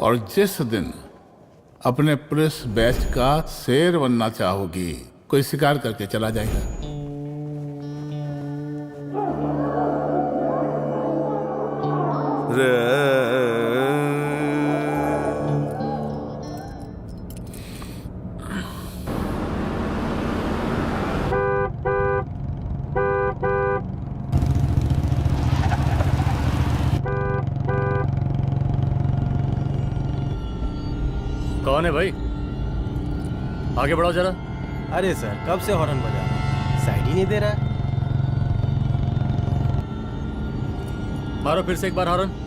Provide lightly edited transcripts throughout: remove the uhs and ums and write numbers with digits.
और जिस दिन अपने पुलिस बैच का शेर बनना चाहोगी, कोई शिकार करके चला जाएगा। कौन है भाई? आगे बढ़ाओ जरा। अरे सर, कब से हॉर्न बजा रहा है, साइड ही नहीं दे रहा है। मारो फिर से एक बार हॉर्न।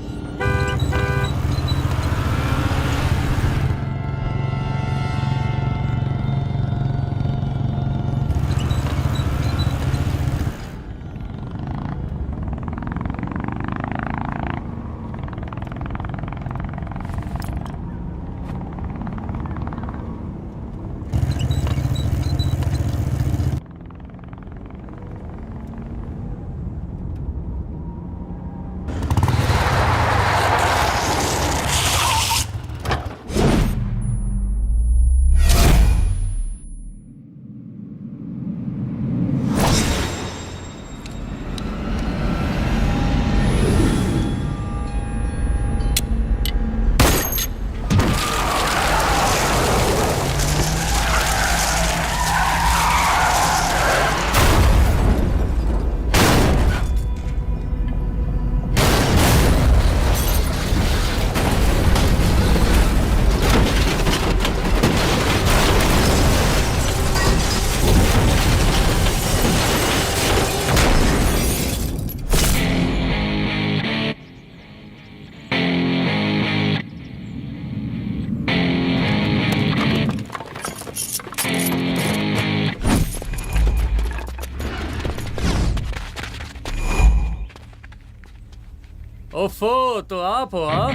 ओफो, तो आप हो? हाँ,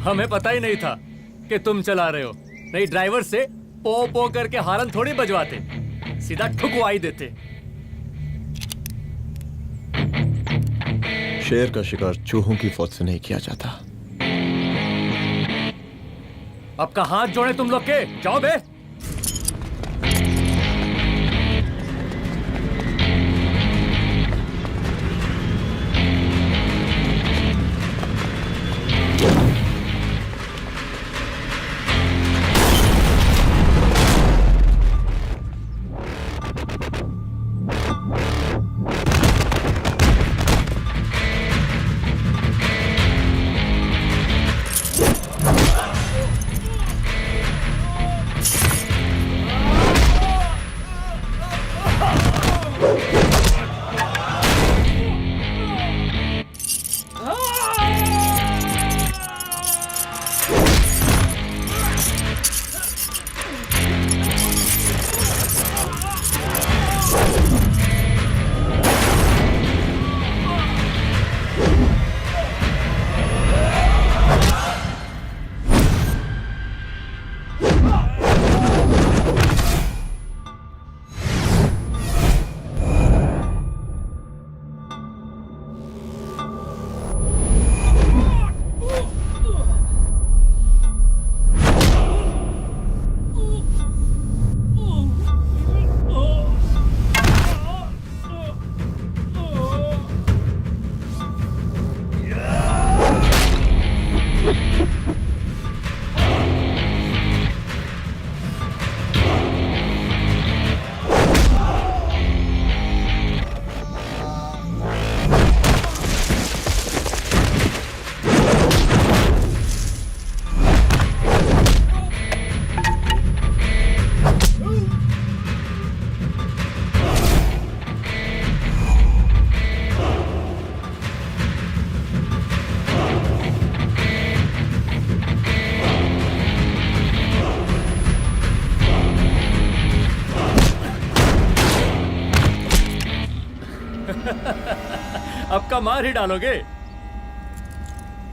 हमें पता ही नहीं था कि तुम चला रहे हो। नहीं, ड्राइवर से पो पो करके हॉर्न थोड़ी बजवाते, सीधा ठुकवाई देते। शेर का शिकार चूहों की फौज से नहीं किया जाता। अब का हाथ जोड़े तुम लोग के, जाओ बे। अब का मार ही डालोगे?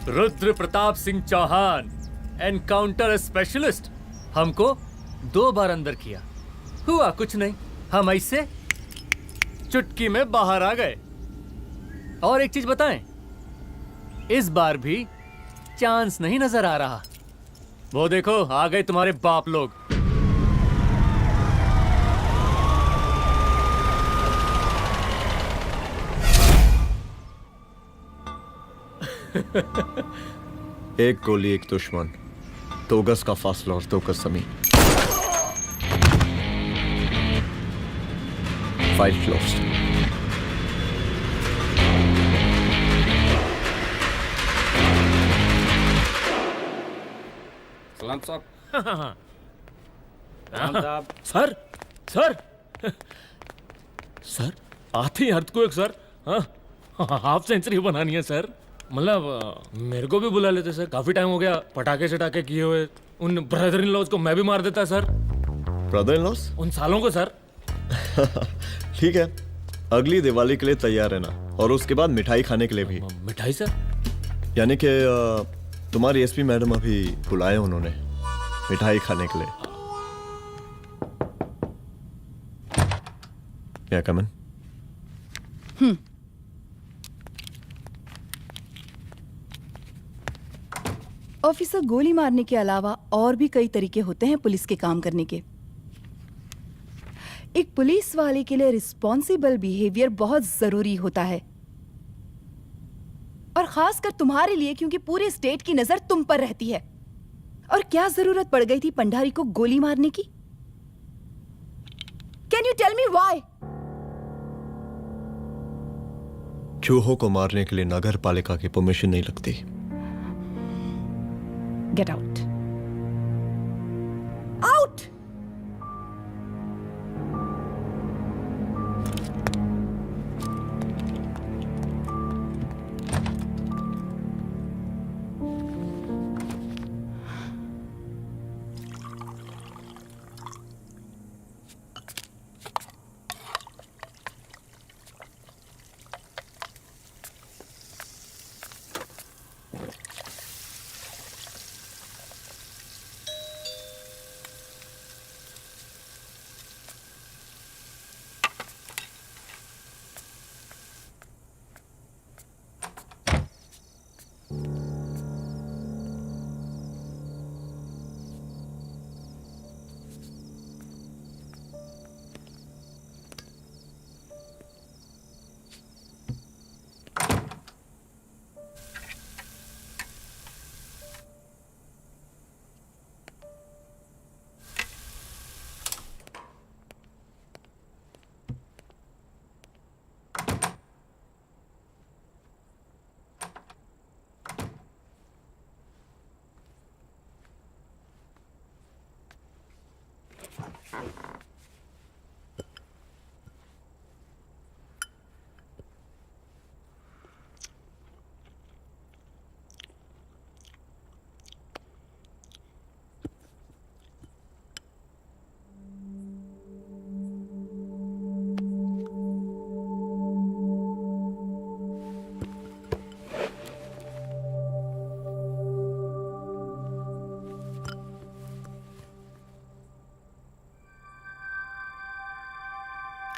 रुद्र प्रताप सिंह चौहान, एनकाउंटर स्पेशलिस्ट, हमको 2 बार अंदर किया, हुआ कुछ नहीं। हम ऐसे चुटकी में बाहर आ गए। और एक चीज बताएं, इस बार भी चांस नहीं नजर आ रहा। वो देखो आ गए तुम्हारे बाप लोग। एक गोली एक दुश्मन, 2 गज का फासला और 2 गज जमीन। File closed. सलाम साहब। सर सर सर आते ही अर्थक्वेक सर। हाँ हाफ सेंचुरी बनानी है सर। मतलब मेरे को भी बुला लेते सर, काफी टाइम हो गया पटाखे चटाखे किए हुए। उन ब्रदर इन लॉज को मैं भी मार देता सर, ब्रदर इन लॉस? उन सालों को सर। ठीक है, अगली दिवाली के लिए तैयार रहना, और उसके बाद मिठाई खाने के लिए भी। मिठाई सर? यानी कि तुम्हारी एसपी मैडम अभी बुलाए उन्होंने मिठाई खाने के लिए। या कमन। ऑफिसर, गोली मारने के अलावा और भी कई तरीके होते हैं पुलिस के काम करने के। एक पुलिस वाले के लिए रिस्पॉन्सिबल बिहेवियर बहुत जरूरी होता है, और खासकर तुम्हारे लिए, क्योंकि पूरे स्टेट की नजर तुम पर रहती है। और क्या जरूरत पड़ गई थी पंडारी को गोली मारने की? Can you tell me why? चूहों को मारने के लिए नगर पालिका की परमिशन नहीं लगती। Get out. Out!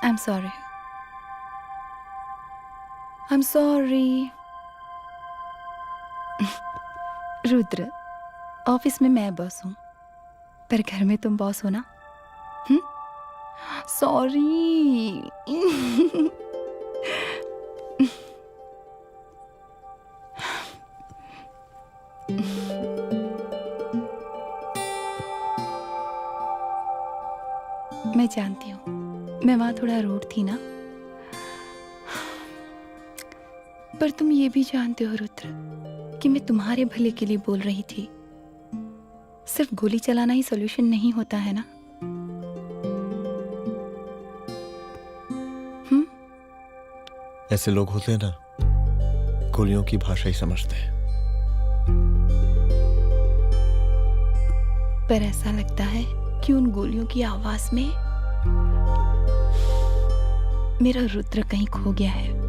I'm sorry. I'm sorry. Rudra, office में मैं बॉस हूँ, पर घर में तुम बॉस हो ना? सॉरी। मैं जानती हूँ, मैं वहां थोड़ा रूड थी ना, पर तुम ये भी जानते हो रुद्र कि मैं तुम्हारे भले के लिए बोल रही थी। सिर्फ गोली चलाना ही सॉल्यूशन नहीं होता है ना। ऐसे लोग होते हैं ना, गोलियों की भाषा ही समझते हैं। पर ऐसा लगता है कि उन गोलियों की आवाज में मेरा रुद्र कहीं खो गया है।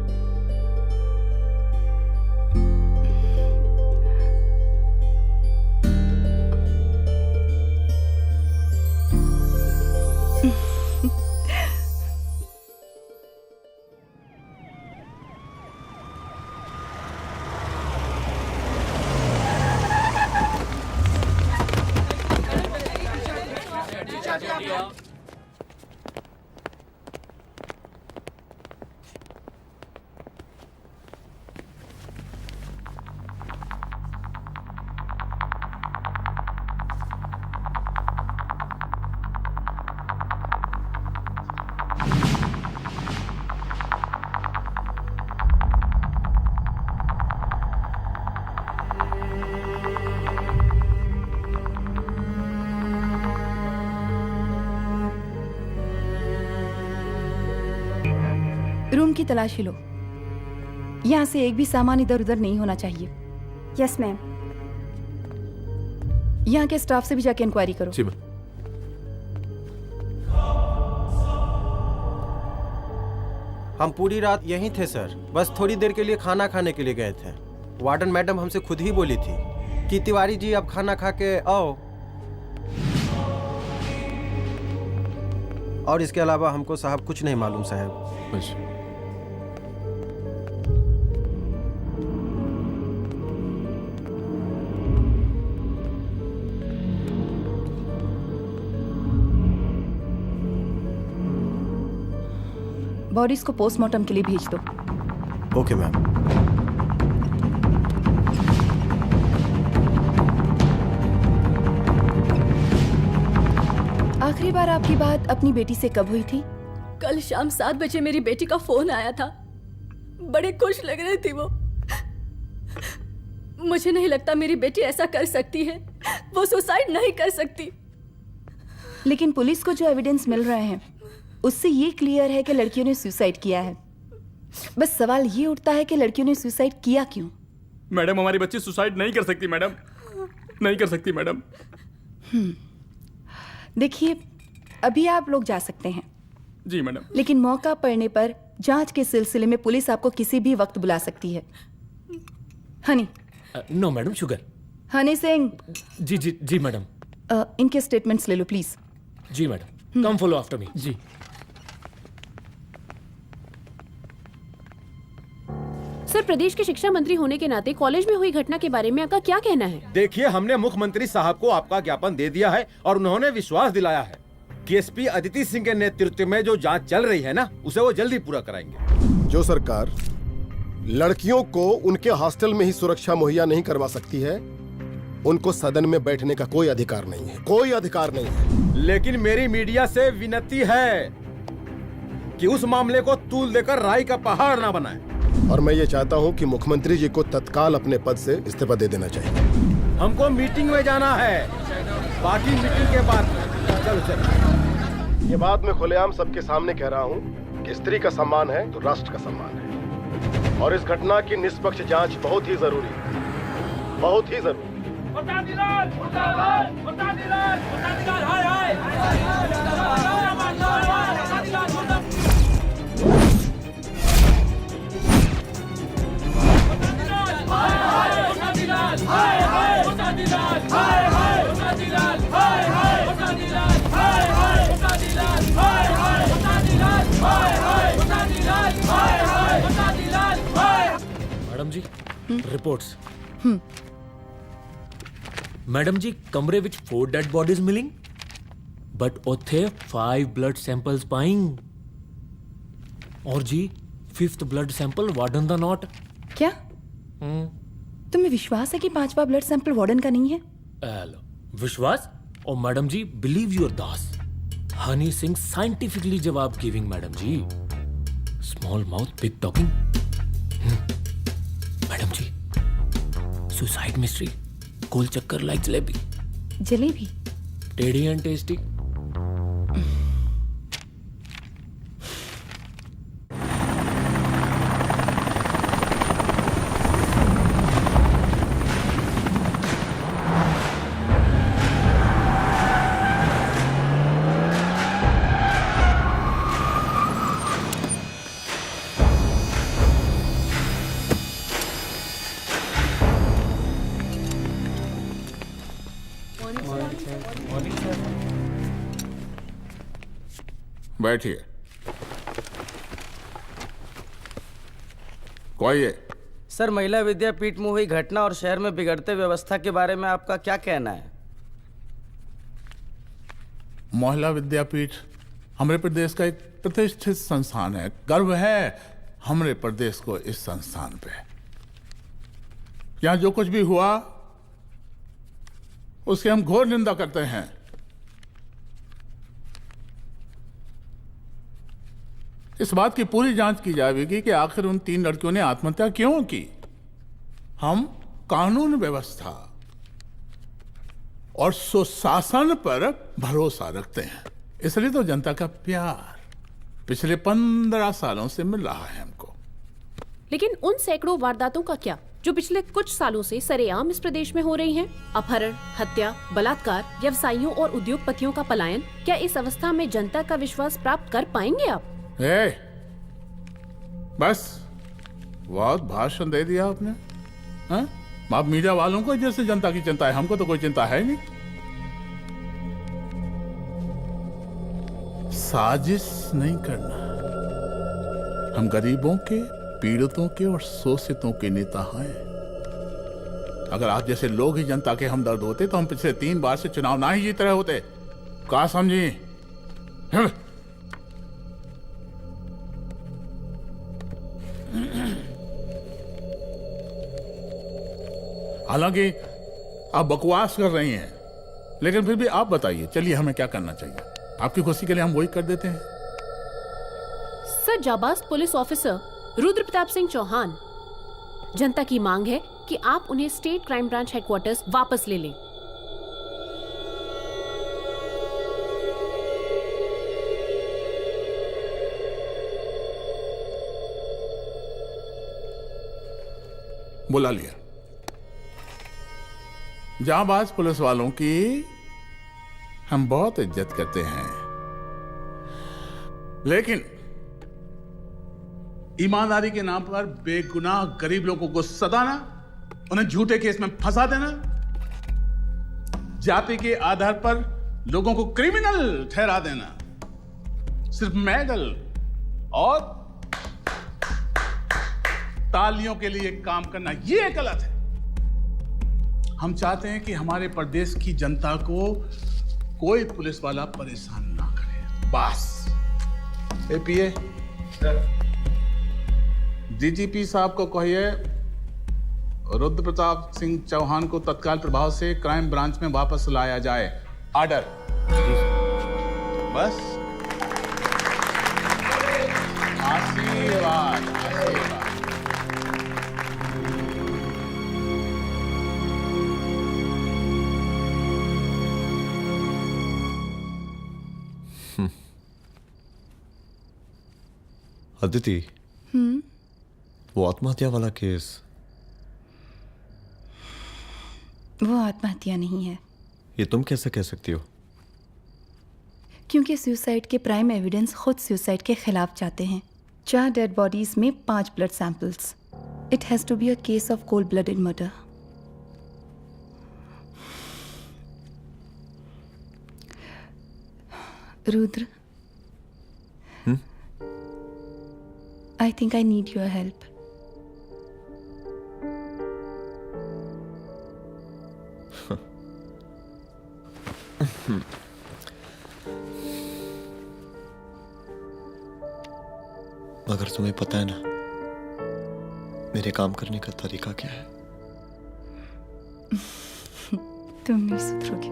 रूम की तलाशी लो। यहाँ से एक भी सामान इधर उधर नहीं होना चाहिए। Yes ma'am. यहाँ के स्टाफ से भी जाके इंक्वायरी करो। जी मैम। हम पूरी रात यहीं थे सर, बस थोड़ी देर के लिए खाना खाने के लिए गए थे। वार्डन मैडम हमसे खुद ही बोली थी कि तिवारी जी आप खाना खा के आओ, और इसके अलावा हमको साहब कुछ नहीं मालूम साहब। अच्छा। बॉडीज को पोस्टमार्टम के लिए भेज दो। Okay ma'am. आखिरी बार आपकी बात अपनी बेटी से कब हुई थी? कल शाम 7 बजे मेरी बेटी का फोन आया था। बड़ी खुश लग रही थी वो। मुझे नहीं लगता मेरी बेटी ऐसा कर सकती है। वो सुसाइड नहीं कर सकती। लेकिन पुलिस को जो एविडेंस मिल रहे हैं उससे ये क्लियर है कि लड़कियों ने सुसाइड किया है। बस सवाल ये उठता है कि लड़कियों ने सुसाइड किया क्यों? मैडम हमारी बच्ची सुसाइड नहीं कर सकती मैडम, नहीं कर सकती मैडम। देखिए, अभी आप लोग जा सकते हैं। जी मैडम। लेकिन मौका पड़ने पर जांच के सिलसिले में पुलिस आपको किसी भी वक्त बुला सकती है। Honey. No madam, sugar. Honey Singh. जी जी जी मैडम। इनके स्टेटमेंट्स ले लो प्लीज। जी madam, come follow after me. जी। सर, प्रदेश के शिक्षा मंत्री होने के नाते कॉलेज में हुई घटना के बारे में आपका क्या कहना है? देखिए, हमने मुख्यमंत्री साहब को आपका ज्ञापन दे दिया है और उन्होंने विश्वास दिलाया है कि एसपी अदिति सिंह के नेतृत्व में जो जांच चल रही है ना, उसे वो जल्दी पूरा कराएंगे। जो सरकार लड़कियों को उनके हॉस्टल में ही सुरक्षा मुहैया नहीं करवा सकती है, उनको सदन में बैठने का कोई अधिकार नहीं है, कोई अधिकार नहीं है। लेकिन मेरी मीडिया से विनती है कि उस मामले को तूल देकर राई का पहाड़ ना बनाए। और मैं ये चाहता हूँ कि मुख्यमंत्री जी को तत्काल अपने पद से इस्तीफा दे देना चाहिए। हमको मीटिंग में जाना है, बाकी मीटिंग के बाद। चलो चलो। ये बात मैं खुलेआम सबके सामने कह रहा हूँ कि स्त्री का सम्मान है तो राष्ट्र का सम्मान है, और इस घटना की निष्पक्ष जांच बहुत ही जरूरी है, बहुत ही जरूरी। मैडम जी, रिपोर्ट्स। मैडम जी, कमरे विच 4 डेड बॉडीज मिलिंग, बट उथे 5 ब्लड सैंपल्स पाइंग। और जी 5th ब्लड सैंपल वार्डन दा नॉट। क्या तुम्हें विश्वास है कि 5वां ब्लड सैंपल वार्डन का नहीं है? विश्वास? और मैडम जी, बिलीव योर दास, हनी सिंह साइंटिफिकली जवाब giving. Madam ji, small mouth big talking. Madam ji, suicide mystery, गोल चक्कर लाइक जलेबी। जलेबी? टेढ़ी एंड टेस्टी। बैठिए। कोई है? सर, महिला विद्यापीठ में हुई घटना और शहर में बिगड़ते व्यवस्था के बारे में आपका क्या कहना है? महिला विद्यापीठ हमारे प्रदेश का एक प्रतिष्ठित संस्थान है। गर्व है हमारे प्रदेश को इस संस्थान पे। यहाँ जो कुछ भी हुआ उसकी हम घोर निंदा करते हैं। इस बात की पूरी जांच की जाएगी कि आखिर उन 3 लड़कियों ने आत्महत्या क्यों की। हम कानून व्यवस्था और सुशासन पर भरोसा रखते हैं, इसलिए तो जनता का प्यार पिछले 15 सालों से मिल रहा है हमको। लेकिन उन सैकड़ों वारदातों का क्या जो पिछले कुछ सालों से सरेआम इस प्रदेश में हो रही हैं? अपहरण, हत्या, बलात्कार, व्यवसायियों और उद्योगपतियों का पलायन। क्या इस अवस्था में जनता का विश्वास प्राप्त कर पाएंगे आप? बस बहुत भाषण दे दिया आपने। हाँ? आप मीडिया वालों को जैसे जनता की चिंता है, हमको तो कोई चिंता है नहीं। साजिश नहीं करना। हम गरीबों के, पीड़ितों के और शोषितों के नेता हैं। अगर आप जैसे लोग ही जनता के हमदर्द होते तो हम पिछले 3 बार से चुनाव ना ही जीत रहे होते। क्या समझी? हालांकि आप बकवास कर रही हैं, लेकिन फिर भी आप बताइए, चलिए हमें क्या करना चाहिए? आपकी खुशी के लिए हम वही कर देते हैं। सर, जाबाज पुलिस ऑफिसर रुद्र प्रताप सिंह चौहान, जनता की मांग है कि आप उन्हें स्टेट क्राइम ब्रांच हेडक्वार्टर्स वापस ले लें। बुला लिया। जाबाज पुलिस वालों की हम बहुत इज्जत करते हैं, लेकिन ईमानदारी के नाम पर बेगुनाह गरीब लोगों को सताना, उन्हें झूठे केस में फंसा देना, जाति के आधार पर लोगों को क्रिमिनल ठहरा देना, सिर्फ मेडल और तालियों के लिए काम करना, यह गलत है। हम चाहते हैं कि हमारे प्रदेश की जनता को कोई पुलिस वाला परेशान ना करे, बस। एपीए डीजीपी साहब को कहिए रुद्र प्रताप सिंह चौहान को तत्काल प्रभाव से क्राइम ब्रांच में वापस लाया जाए। ऑर्डर। बस। आशीर्वाद, आशीर्वाद। अदिति, वो आत्महत्या वाला केस, वो आत्महत्या नहीं है। ये तुम कैसे कह सकती हो? क्योंकि सुसाइड के प्राइम एविडेंस खुद सुसाइड के खिलाफ जाते हैं। 4 डेड बॉडीज में 5 blood samples. It has to be a case of cold blooded murder. Rudra, I think I need your help. मगर तुम्हें पता है ना मेरे काम करने का तरीका क्या है? तुम नहीं सुधरोगे।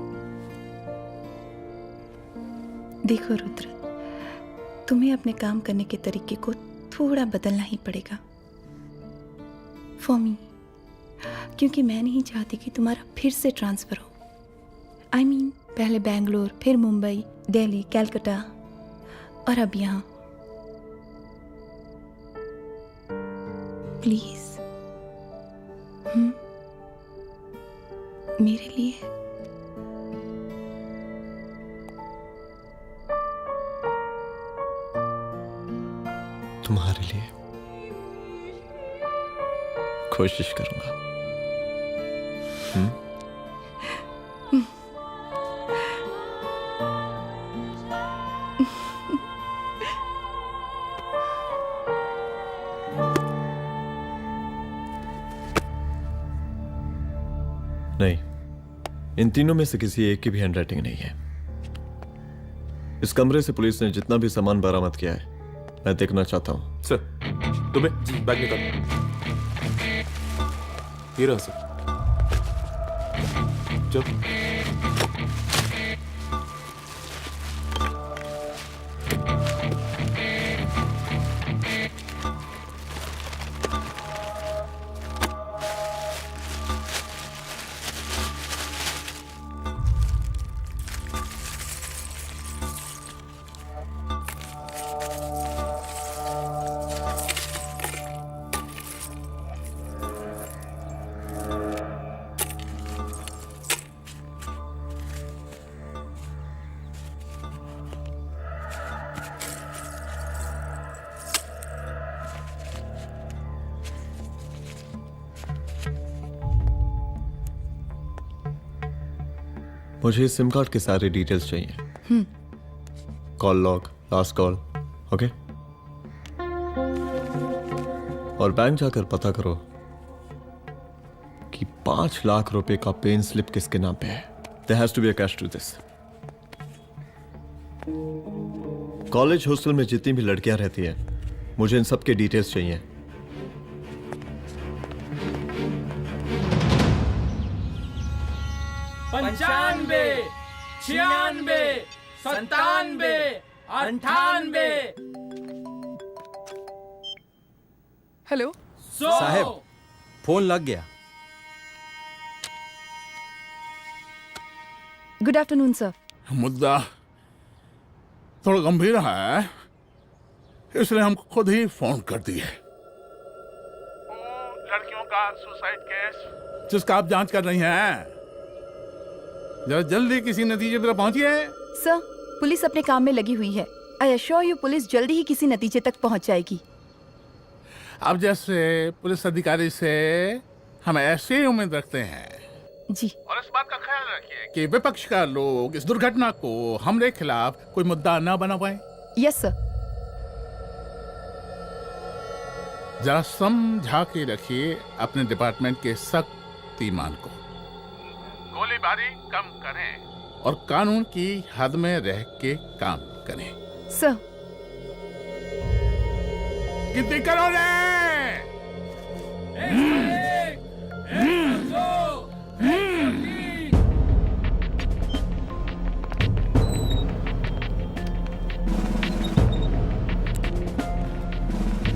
देखो रुद्र, तुम्हें अपने काम करने के तरीके को थोड़ा बदलना ही पड़ेगा फॉर मी, क्योंकि मैं नहीं चाहती कि तुम्हारा फिर से ट्रांसफर हो। I mean, पहले बेंगलोर, फिर मुंबई, दिल्ली, कलकत्ता और अब यहाँ। प्लीज मेरे लिए। तुम्हारे लिए कोशिश करूंगा। नहीं, इन तीनों में से किसी एक की भी हैंडराइटिंग नहीं है। इस कमरे से पुलिस ने जितना भी सामान बरामद किया है मैं देखना चाहता हूं। सर, तुम्हें जी बैग निकाल। ये रहा सर। चल। मुझे इस सिम कार्ड के सारे डिटेल्स चाहिए। Call log, last call, okay? और बैंक जाकर पता करो कि 5 लाख रुपए का पेन स्लिप किसके नाम पे है। There has to be a cash to this. College hostel में जितनी भी लड़कियां रहती हैं, मुझे इन सब के डिटेल्स चाहिए। पंचानवे, 96, 97, 98, हेलो साहब फोन लग गया। Good afternoon sir. मुद्दा थोड़ा गंभीर है, इसलिए हम खुद ही फोन कर दिए। लड़कियों का सुसाइड केस जिसका आप जांच कर रही हैं, जरा जल्दी किसी नतीजे पर पहुंचिए। सर, पुलिस अपने काम में लगी हुई है। आई अश्योर यू पुलिस जल्दी ही किसी नतीजे तक पहुंच जाएगी। अब जैसे पुलिस अधिकारी से हम ऐसे ही उम्मीद रखते हैं जी। और इस बात का ख्याल रखिए कि विपक्ष का लोग इस दुर्घटना को हमरे खिलाफ कोई मुद्दा न बना पाए। Yes sir. जरा समझा के रखिए अपने डिपार्टमेंट के शक्तिमान को। गोलीबारी कम करें और कानून की हद में रह के काम करें। सर। कितनी करोगे?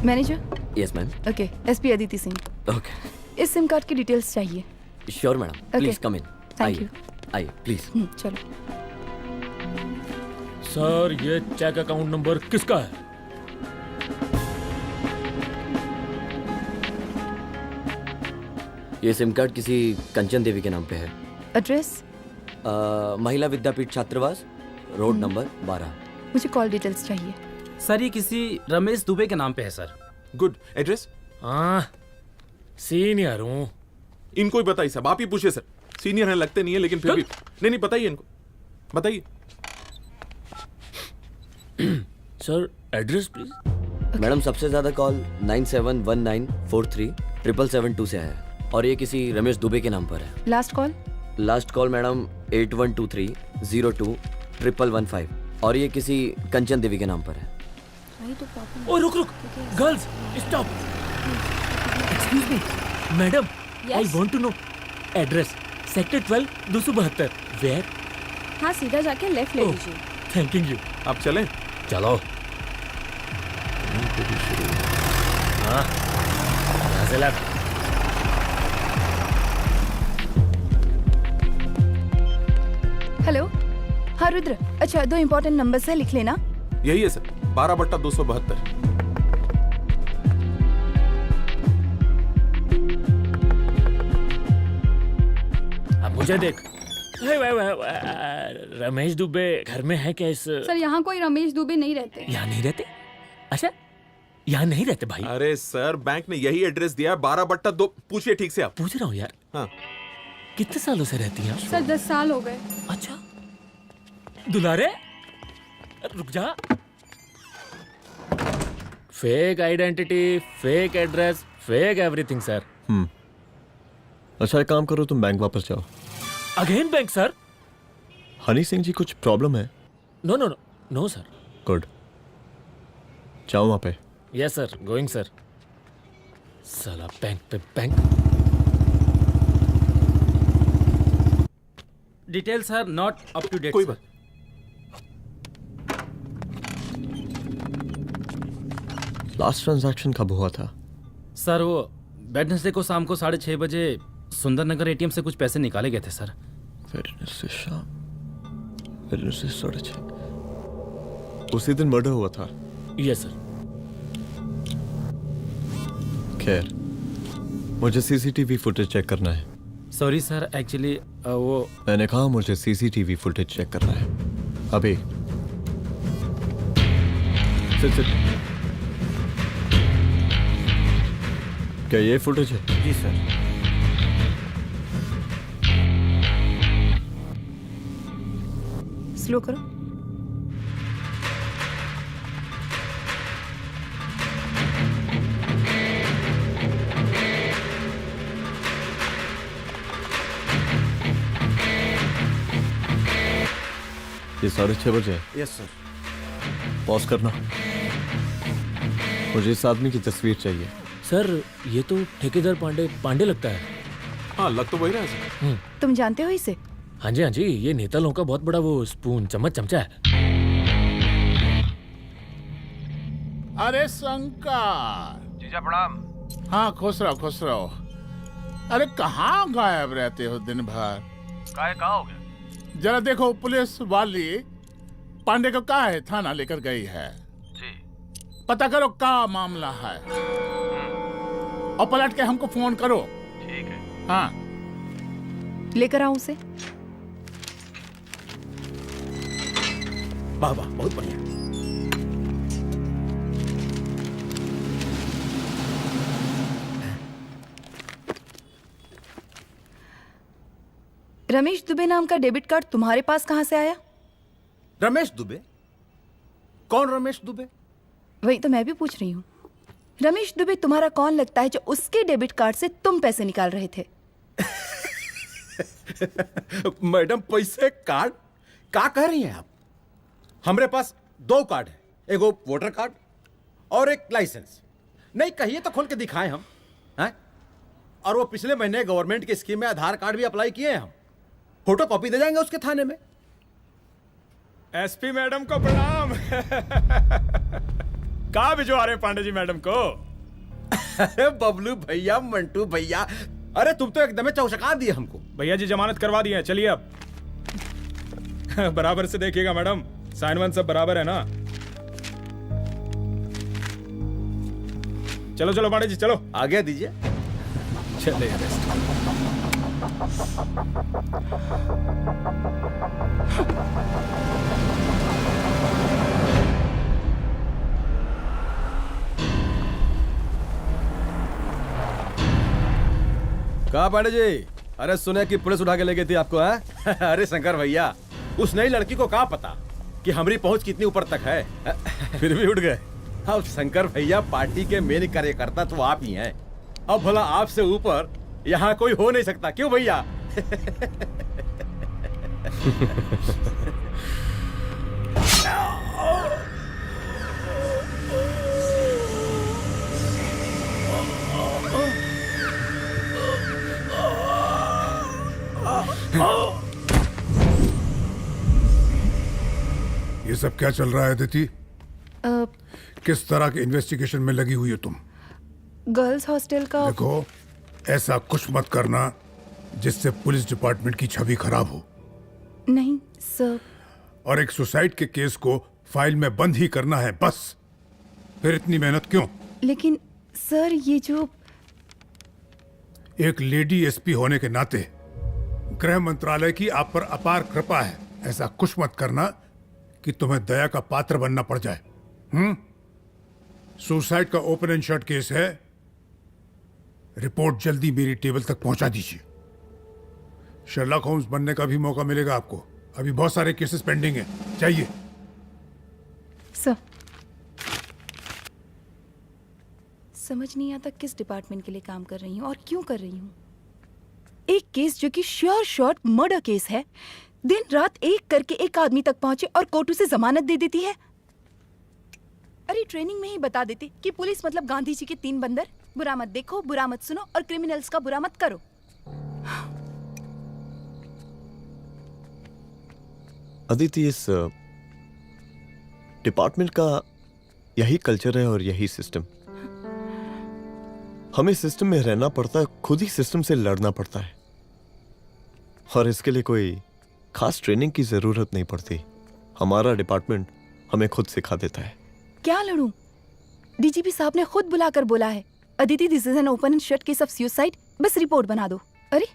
Manager. Yes ma'am. Okay, SP Aditi Singh. Okay. इस सिम कार्ड की डिटेल्स चाहिए। Sure madam, please come in. Thank you. आइए प्लीज। चलो। सर, ये चेक अकाउंट नंबर किसका है? ये सिम कार्ड किसी कंचन देवी के नाम पे है। एड्रेस? महिला विद्यापीठ छात्रावास, रोड नंबर 12। मुझे कॉल डिटेल्स चाहिए। सर, ये किसी रमेश दुबे के नाम पे है सर। गुड। एड्रेस? हाँ, सीनियर हूँ। इनको ही बताइए साहब, आप ही पूछिए सर। सीनियर हैं लगते नहीं है, लेकिन फिर भी नहीं बताइए इनको, बताइए। Sir, address please. मैडम, सबसे ज्यादा कॉल 9719437772 से है और ये किसी रमेश दुबे के नाम पर है। Last call? Last call madam 8123021115 और ये किसी कंचन देवी के नाम पर है। ओ रुक, girls stop. Excuse me madam, I want to know address. Sector 12 272। Where? हाँ, सीधा जाके लेफ्ट ले लीजिए। Thank you. आप चलें? चलो। हाँ, यहाँ से लेफ्ट। हेलो। हाँ रुद्र, अच्छा 2 इम्पोर्टेंट नंबर्स है, लिख लेना। यही है सर, 12/272। अब मुझे देख। रमेश दुबे घर में है क्या? इस सर, यहाँ कोई रमेश दुबे नहीं रहते। यहाँ नहीं रहते? अच्छा, यहाँ नहीं रहते भाई। अरे सर, बैंक ने यही एड्रेस दिया है, 12/2। पूछिए ठीक से आप। पूछ रहा हूँ यार। हाँ। कितने सालों से रहती हैं आप? सर, 10 साल हो गए। अच्छा। दुलारे रुक जा। Fake identity, fake address, fake everything sir. अच्छा, एक काम करो, तुम बैंक वापस जाओ। Again bank sir? Honey Singh ji, कुछ प्रॉब्लम है? No no no no sir. Good, जाओ वहां पे। Yes sir, going sir. साला बैंक पे bank. Detail sir not up to date. कोई बात। लास्ट ट्रांजैक्शन कब हुआ था? सर, वो वेडनेसडे को शाम को 6:30 बजे सुंदरनगर एटीएम से कुछ पैसे निकाले गए थे सर। वेडनेसडे शाम, वेडनेसडे 6:30। उसी दिन मर्डर हुआ था? Yes sir. खैर, मुझे सीसीटीवी फुटेज चेक करना है। सॉरी सर, एक्चुअली वो मैंने कहा मुझे सीसीटीवी फुटेज चेक करना है अभी। सिट। क्या ये फुटेज है? जी सर। स्लो करो। ये 6:30 बजे है। Yes sir. पॉज करना। मुझे इस आदमी की तस्वीर चाहिए। सर ये तो ठेकेदार पांडे लगता है। हाँ लग तो वही रहा है सर। तुम जानते हो इसे? हाँ जी, ये नेता लोगों का बहुत बड़ा वो स्पून चमचा है। अरे शंकर। जीजा प्रणाम। हाँ खुश रहो। अरे कहाँ गायब रहते हो दिन भर? कहाँ हो गया? जरा देखो, पुलिस वाली पांडे को कहा है थाना लेकर गई है। जी। पता करो क्या मामला है और पलट के हमको फोन करो। ठीक है। हाँ लेकर आओ उसे। वाह वाह, बहुत बढ़िया। रमेश दुबे नाम का डेबिट कार्ड तुम्हारे पास कहां से आया? रमेश दुबे? कौन रमेश दुबे? वही तो मैं भी पूछ रही हूँ। रमेश दुबे तुम्हारा कौन लगता है जो उसके डेबिट कार्ड से तुम पैसे निकाल रहे थे? मैडम पैसे कार्ड क्या कह रही हैं आप? हमारे पास 2 कार्ड है, एक वो वोटर कार्ड और एक लाइसेंस। नहीं कहिए तो खोल के दिखाएं हम हैं? और वो पिछले महीने गवर्नमेंट की स्कीम में आधार कार्ड भी अप्लाई किए हैं हम। फोटो कॉपी दे जाएंगे उसके थाने में। एसपी मैडम को प्रणाम। कहाँ भिजवा रहे पांडे जी मैडम को? अरे बबलू भैया, मंटू भैया, अरे तुम तो एकदम चौचका दिए हमको। भैया जी जमानत करवा दिए हैं, चलिए अब। बराबर से देखिएगा मैडम, साइन वन सब बराबर है ना? चलो पांडे जी चलो आगे दीजिए। चले कहा पांडे जी? अरे सुने कि पुलिस उठा के ले गई थी आपको है? अरे शंकर भैया, उस नई लड़की को क्या पता कि हमारी पहुंच कितनी ऊपर तक है। फिर भी उठ गए। अब शंकर भैया पार्टी के मेन कार्यकर्ता तो आप ही हैं। अब भला आपसे ऊपर यहाँ कोई हो नहीं सकता, क्यों भैया? ये सब क्या चल रहा है अदिति? किस तरह के इन्वेस्टिगेशन में लगी हुई हो तुम? गर्ल्स हॉस्टल का। देखो, ऐसा कुछ मत करना जिससे पुलिस डिपार्टमेंट की छवि खराब हो। नहीं सर। और एक सुसाइड के केस को फाइल में बंद ही करना है बस। फिर इतनी मेहनत क्यों? लेकिन सर ये जो एक लेडी एसपी होने के नाते गृह मंत्रालय की आप पर अपार कृपा है। ऐसा कुछ मत करना कि तुम्हें दया का पात्र बनना पड़ जाए। सुसाइड का ओपन एंड शट केस है। रिपोर्ट जल्दी मेरी टेबल तक पहुंचा दीजिए। शर्लॉक होम्स बनने का भी मौका मिलेगा आपको। अभी बहुत सारे केसेस पेंडिंग हैं। चाहिए सर। समझ नहीं आता किस डिपार्टमेंट के लिए काम कर रही हूँ और क्यों कर रही हूँ। एक केस जो कि श्योर शॉट मर्डर केस है, दिन रात एक करके एक आदमी तक पहुंचे और कोर्ट उसे जमानत दे देती है। अरे ट्रेनिंग में ही बता देती कि पुलिस मतलब गांधी जी के 3 बंदर, बुरा मत देखो, बुरा मत सुनो और क्रिमिनल्स का बुरा मत करो। अदिति, इस डिपार्टमेंट का यही कल्चर है और यही सिस्टम। हमें सिस्टम में रहना पड़ता है, खुद ही सिस्टम से लड़ना पड़ता है। और इसके लिए कोई खास ट्रेनिंग की जरूरत नहीं पड़ती। हमारा डिपार्टमेंट हमें खुद सिखा देता है। क्या लड़ूं? डीजीपी साहब ने खुद बुलाकर बोला है, Aditi this is an open and shut case of suicide, बस रिपोर्ट बना दो। अरे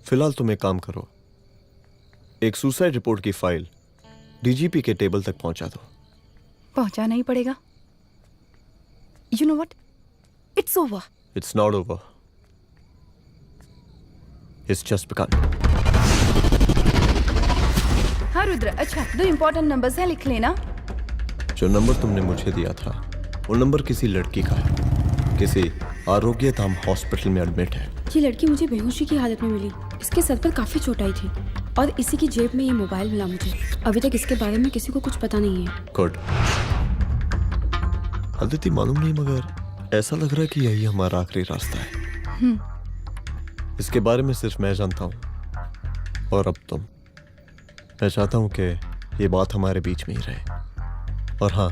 फिलहाल तुम एक काम करो, एक सुसाइड रिपोर्ट की फाइल डीजीपी के टेबल तक पहुंचा दो। पहुंचाना ही पड़ेगा। You know what, it's over. It's not over. Is just began. हाँ रुद्र, अच्छा 2 इम्पोर्टेंट नंबर्स हैं, लिख लेना। जो नंबर तुमने मुझे दिया था वो नंबर किसी लड़की का है, किसी आरोग्य धाम हॉस्पिटल में एडमिट है। ये लड़की मुझे बेहोशी की हालत में मिली। इसके सर पर काफी चोट आई थी और इसी की जेब में ये मोबाइल मिला मुझे। अभी तक इसके बारे में किसी को कुछ पता नहीं है। गुड। अदिति मालूम नहीं, मगर ऐसा लग रहा है कि यही हमारा आखिरी रास्ता है। इसके बारे में सिर्फ मैं जानता हूँ और अब तुम। मैं चाहता हूँ कि ये बात हमारे बीच में ही रहे। और हाँ,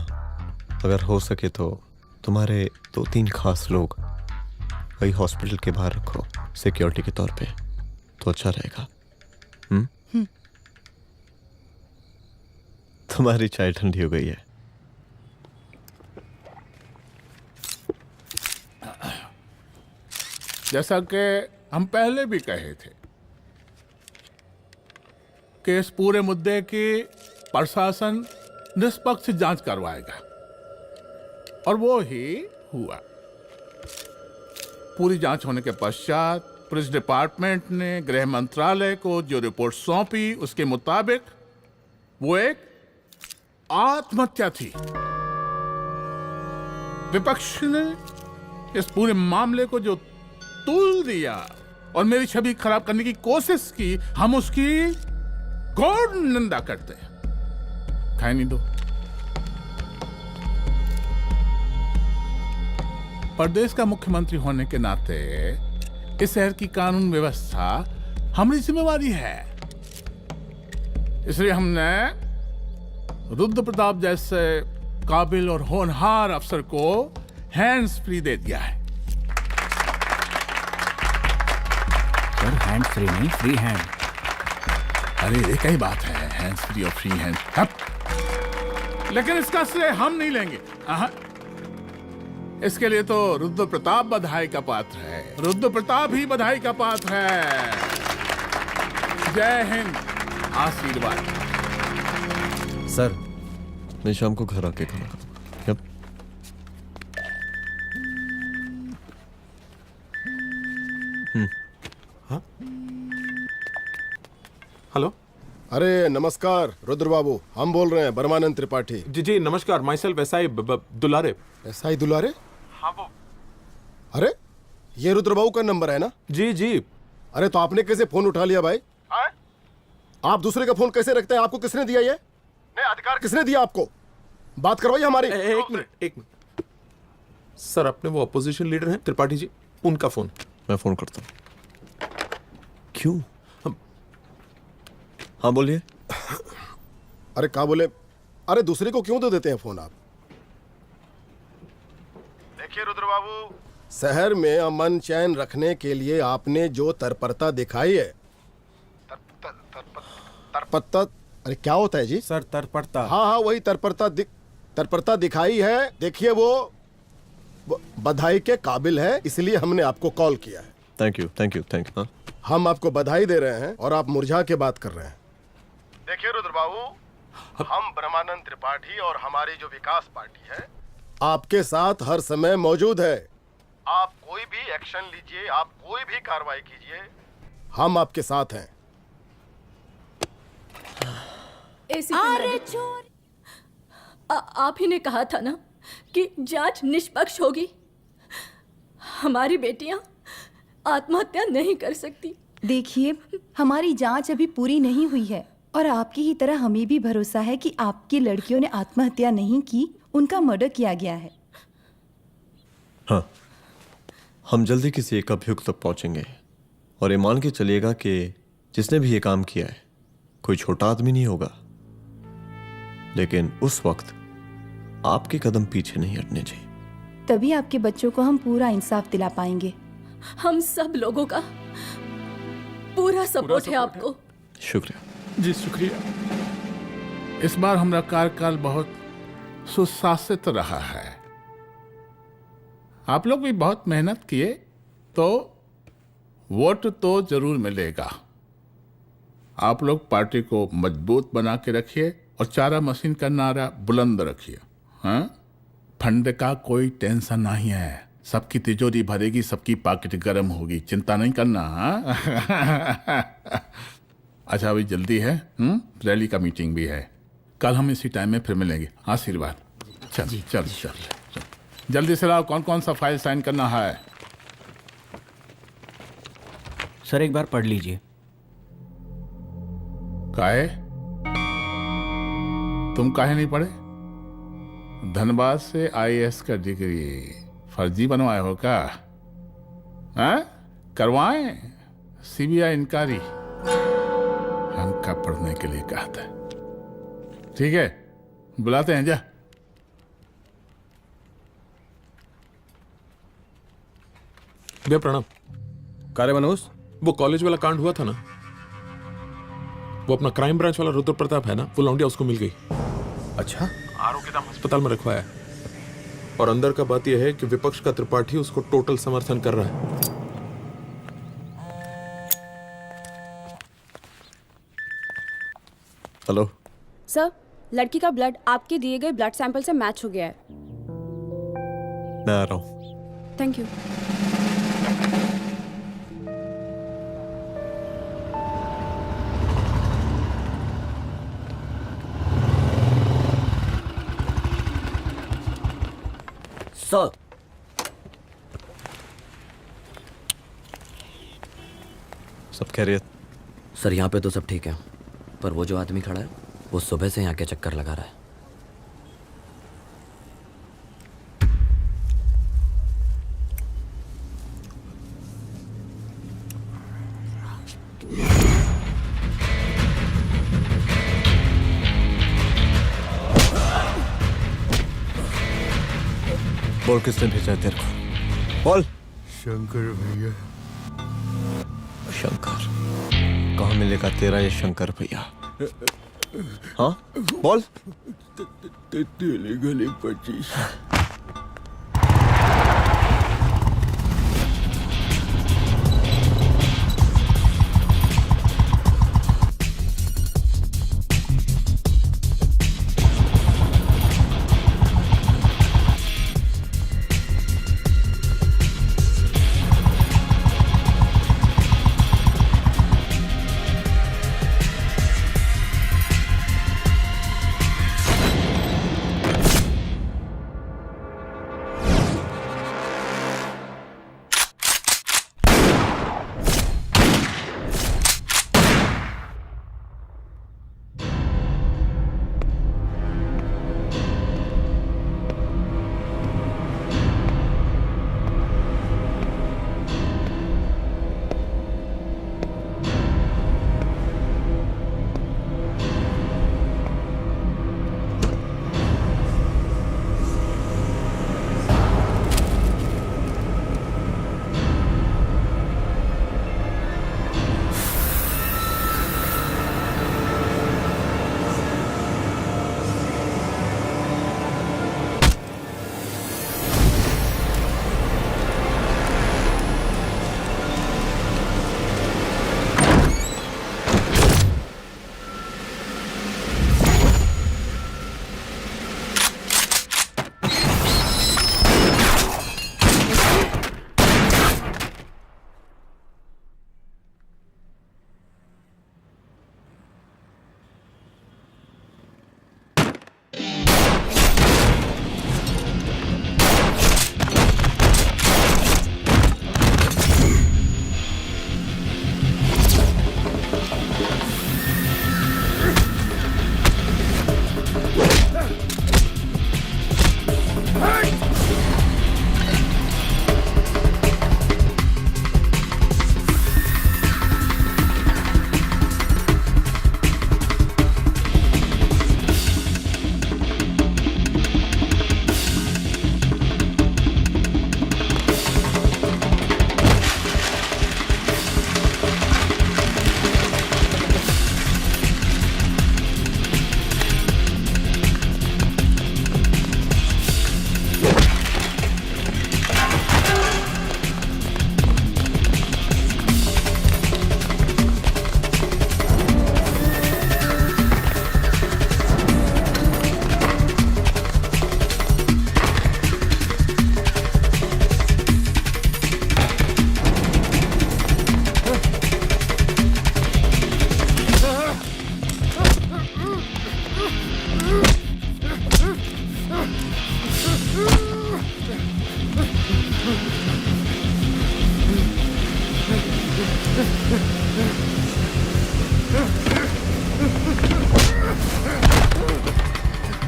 अगर हो सके तो तुम्हारे 2-3 खास लोग वही हॉस्पिटल के बाहर रखो सिक्योरिटी के तौर पे, तो अच्छा रहेगा। तुम्हारी चाय ठंडी हो गई है। जैसा कि हम पहले भी कहे थे कि इस पूरे मुद्दे की प्रशासन निष्पक्ष जांच करवाएगा, और वो ही हुआ। पूरी जांच होने के पश्चात पुलिस डिपार्टमेंट ने गृह मंत्रालय को जो रिपोर्ट सौंपी उसके मुताबिक वो एक आत्महत्या थी। विपक्ष ने इस पूरे मामले को जो तुल दिया और मेरी छवि खराब करने की कोशिश की, हम उसकी घोर निंदा करते हैं। खाए नहीं दो। प्रदेश का मुख्यमंत्री होने के नाते इस शहर की कानून व्यवस्था हमारी जिम्मेवारी है। इसलिए हमने रुद्र प्रताप जैसे काबिल और होनहार अफसर को हैंड्स फ्री दे दिया है। सर हैंड्स फ्री नहीं, फ्री हैंड। अरे एक ही बात है, हैंड्स फ्री और फ्री हैंड। लेकिन इसका श्रेय हम नहीं लेंगे। इसके लिए तो रुद्र प्रताप बधाई का पात्र है। रुद्र प्रताप ही बधाई का पात्र है। जय हिंद। आशीर्वाद। सर मैं शाम को घर आके खाना खाऊंगा। यप। हाँ? हेलो। अरे नमस्कार रुद्र बाबू, हम बोल रहे हैं ब्रह्मानंद त्रिपाठी। जी जी नमस्कार। My self SI Dulare. SI दुलारे? हाँ वो। अरे ये रुद्र बाबू का नंबर है ना? जी जी। अरे तो आपने कैसे फोन उठा लिया भाई? आप दूसरे का फोन कैसे रखते हैं? आपको किसने दिया ये? नहीं, अधिकार किसने दिया आपको? बात करवाइए हमारी। एक मिनट। सर अपने वो अपोजिशन लीडर हैं त्रिपाठी जी, उनका फोन। मैं फोन करता हूँ। क्यों? हाँ बोलिए। अरे क्या बोले? अरे दूसरे को क्यों दे देते हैं फोन आप? देखिए रुद्र बाबू, शहर में अमन चैन रखने के लिए आपने जो तत्परता दिखाई है, तत्परता, अरे क्या होता है जी? सर तत्परता। हाँ वही तत्परता दिखाई है। देखिए वो बधाई के काबिल है, इसलिए हमने आपको कॉल किया है। Thank you. हम आपको बधाई दे रहे हैं और आप मुरझा के बात कर रहे हैं। देखिए रुद्र बाबू, हम ब्रह्मानंद त्रिपाठी और हमारी जो विकास पार्टी है आपके साथ हर समय मौजूद है। आप कोई भी एक्शन लीजिए, आप कोई भी कार्रवाई कीजिए, हम आपके साथ हैं। आप ही ने कहा था ना कि जांच निष्पक्ष होगी। हमारी बेटियां आत्महत्या नहीं कर सकती। देखिए, हमारी जांच अभी पूरी नहीं हुई है और आपकी ही तरह हमें भी भरोसा है कि आपकी लड़कियों ने आत्महत्या नहीं की, उनका मर्डर किया गया है। हाँ, हम जल्दी किसी एक अभियुक्त तक पहुंचेंगे और ये मान के चलिएगा कि जिसने भी ये काम किया है कोई छोटा आदमी नहीं होगा, लेकिन उस वक्त आपके कदम पीछे नहीं हटने चाहिए। तभी आपके बच्चों को हम पूरा इंसाफ दिला पाएंगे। हम सब लोगों का पूरा सपोर्ट है आपको। शुक्रिया जी, शुक्रिया। इस बार हमारा कार्यकाल बहुत सुशासित रहा है। आप लोग भी बहुत मेहनत किए तो वोट तो जरूर मिलेगा। आप लोग पार्टी को मजबूत बना के रखिए और चारा मशीन का नारा बुलंद रखिए। हाँ, फंड का कोई टेंशन नहीं है, सबकी तिजोरी भरेगी, सबकी पॉकेट गर्म होगी, चिंता नहीं करना। हाँ? अच्छा अभी जल्दी है, रैली का मीटिंग भी है, कल हम इसी टाइम में फिर मिलेंगे। आशीर्वाद। चल चल चल चल जल्दी से लाओ, कौन कौन सा फाइल साइन करना है। सर एक बार पढ़ लीजिए। काहे? तुम काहे नहीं पढ़े? धनबाद से आईएएस का डिग्री फर्जी बनवाए हो क्या? हाँ? करवाएं सीबीआई इंक्वायरी। हमका पढ़ने के लिए कहा था। ठीक है, बुलाते हैं जा। भैया प्रणाम। कार्य मनोज, वो कॉलेज वाला कांड हुआ था ना, वो अपना क्राइम ब्रांच वाला रुद्र प्रताप है ना, वो लौंडिया उसको मिल गई। अच्छा? आरओ के दाम अस्पताल में रखवाया है। और अंदर का बात यह है कि विपक्ष का त्रिपाठी उसको टोटल समर्थन कर रहा है। हेलो सर, लड़की का ब्लड आपके दिए गए ब्लड सैंपल से मैच हो गया है। मैं आ रहा हूँ। Thank you. सर, सब खैरियत? सर यहाँ पे तो सब ठीक है, पर वो जो आदमी खड़ा है वो सुबह से यहाँ के चक्कर लगा रहा है। बोल किसने भेजा है तेरे को? बोल। शंकर भैया। शंकर? कहाँ मिलेगा तेरा ये शंकर भैया? हाँ बोल। गली 25।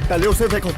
पहले उसे देखो।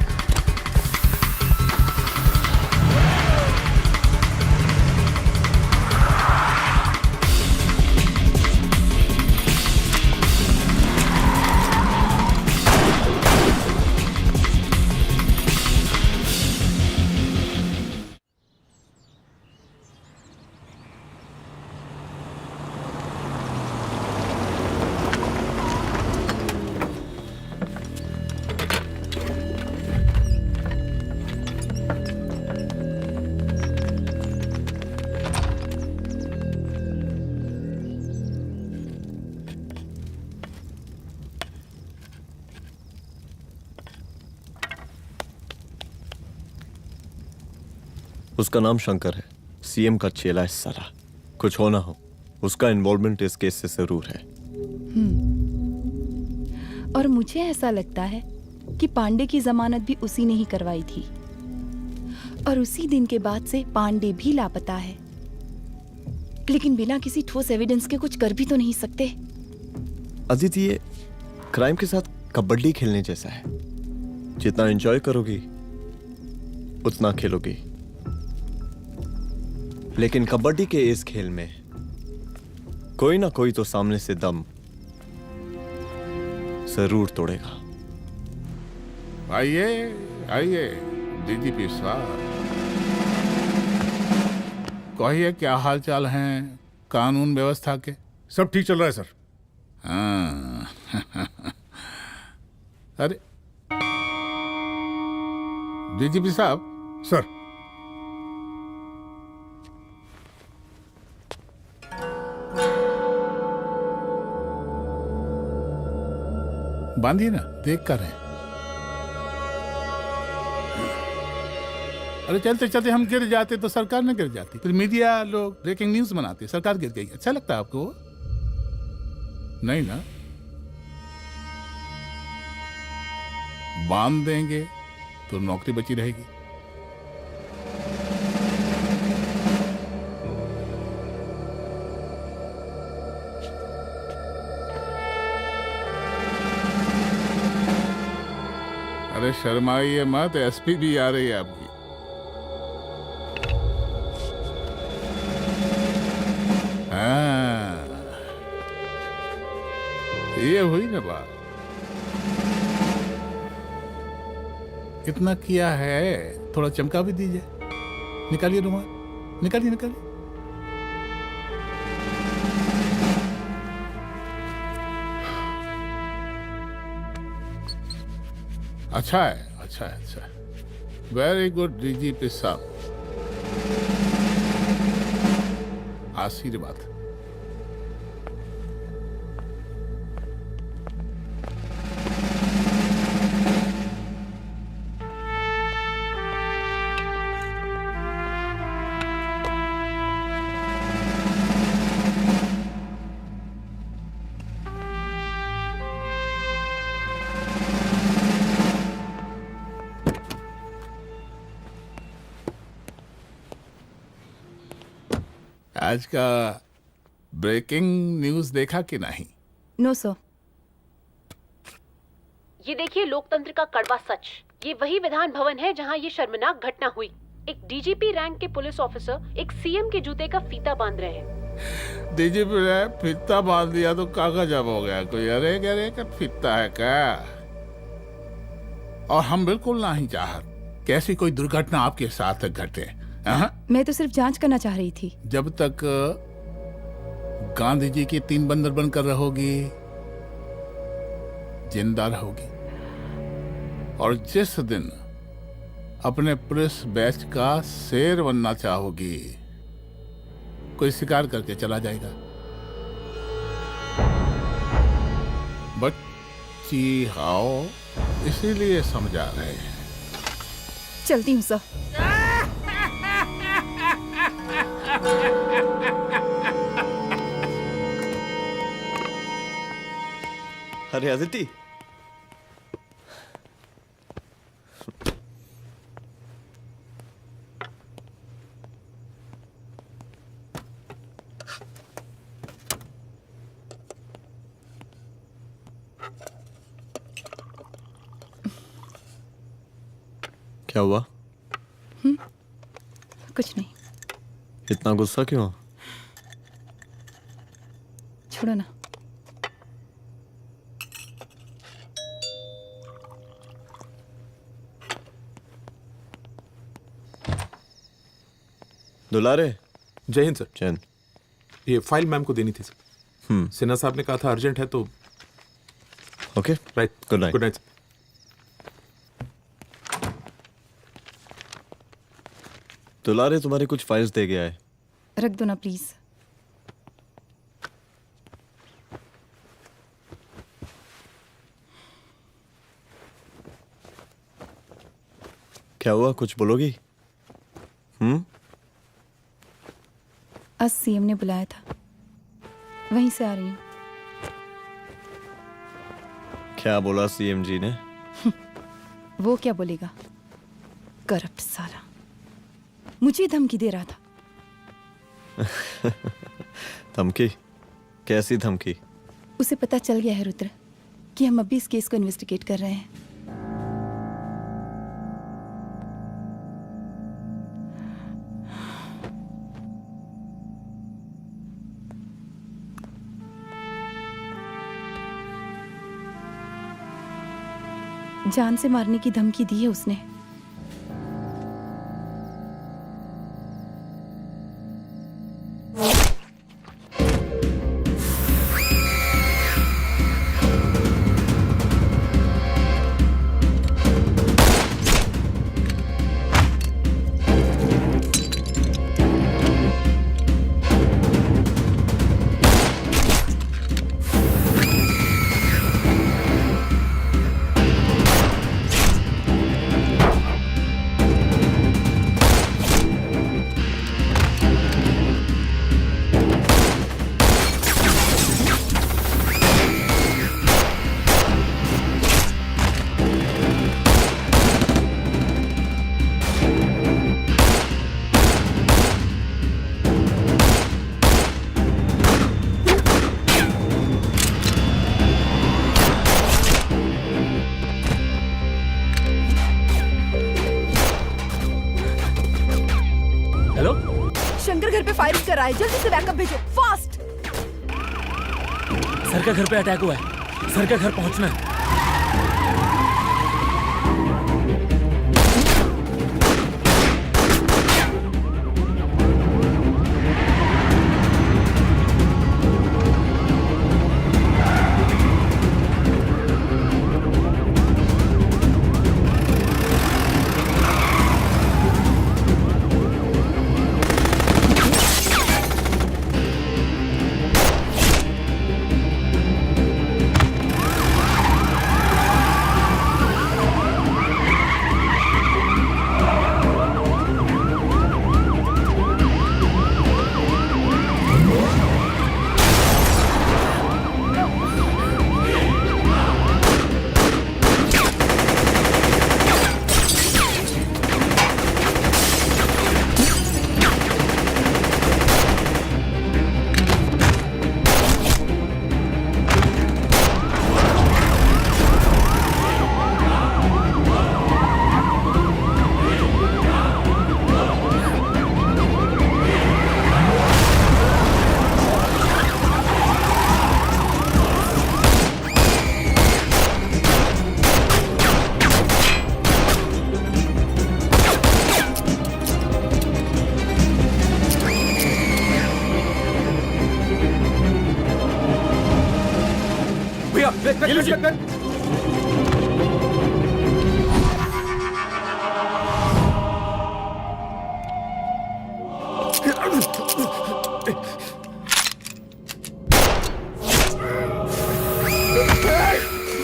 उसका नाम शंकर है, सीएम का चेला है साला। कुछ हो ना हो, उसका इन्वॉल्वमेंट इस केस से जरूर है। और मुझे ऐसा लगता है कि पांडे की जमानत भी उसी ने ही करवाई थी, और उसी दिन के बाद से पांडे भी लापता है। लेकिन बिना किसी ठोस एविडेंस के कुछ कर भी तो नहीं सकते। अदिति, ये क्राइम के साथ कबड्डी खेलने जैसा है। जितना एंजॉय करोगी उतना खेलोगी, लेकिन कबड्डी के इस खेल में कोई ना कोई तो सामने से दम जरूर तोड़ेगा। आइए आइए डीजीपी साहब, कहिए क्या हाल चाल हैं कानून व्यवस्था के? सब ठीक चल रहा है सर। हाँ अरे डीजीपी साहब। सर, बांधिए ना, देख कर है। अरे चलते चलते हम गिर जाते तो सरकार न गिर जाती, फिर मीडिया लोग ब्रेकिंग न्यूज बनाते, सरकार गिर गई। अच्छा लगता है आपको? नहीं ना? बांध देंगे तो नौकरी बची रहेगी। अरे शर्माइए मत, एसपी भी आ रही है आपकी। हाँ, ये हुई ना बात। इतना किया है, थोड़ा चमका भी दीजिए। निकालिए रुमाल, निकालिए निकालिए। अच्छा है, अच्छा है, अच्छा है। वेरी गुड डीजीपी साहब, आशीर्वाद। आज का ब्रेकिंग न्यूज देखा कि नहीं? No sir. ये देखिए लोकतंत्र का कड़वा सच। ये वही विधान भवन है जहां ये शर्मनाक घटना हुई। एक डीजीपी रैंक के पुलिस ऑफिसर एक सीएम के जूते का फीता बांध रहे हैं। डीजीपी ने फीता बांध दिया तो कागज अब हो गया कोई? अरे गरे का फीता है क्या? और हम बिल्कुल नहीं चाहते कि ऐसी कोई दुर्घटना आपके साथ घटे। मैं तो सिर्फ जांच करना चाह रही थी। जब तक गांधी जी की 3 बंदर बनकर रहोगी, जिंदा रहोगी। और जिस दिन अपने पुलिस बैच का शेर बनना चाहोगी, कोई शिकार करके चला जाएगा। बच्ची हाओ, इसीलिए समझा रहे हैं। चलती हूँ सर। अरे अदिति, क्या हुआ? कुछ नहीं। इतना गुस्सा क्यों? छोड़ो ना। दुलारे। जय हिंद सर। जय हिंद। ये फाइल मैम को देनी थी सर। सिन्हा साहब ने कहा था अर्जेंट है तो। Okay right. Good night. Good night. दुलारे तुम्हारे कुछ फाइल्स दे गया है। रख दो ना प्लीज। क्या हुआ, कुछ बोलोगी? आज सीएम ने बुलाया था, वहीं से आ रही हूँ। क्या बोला सीएम जी ने? वो क्या बोलेगा, करप्ट साला, मुझे धमकी दे रहा था। धमकी? कैसी धमकी? उसे पता चल गया है रुद्र कि हम अभी इस केस को इन्वेस्टिगेट कर रहे हैं। जान से मारने की धमकी दी है उसने। शंकर घर पे फायरिंग कर रहा है, जल्दी से बैकअप भेजो, फास्ट। सर का घर पे अटैक हुआ है, सर का घर पहुंचना है।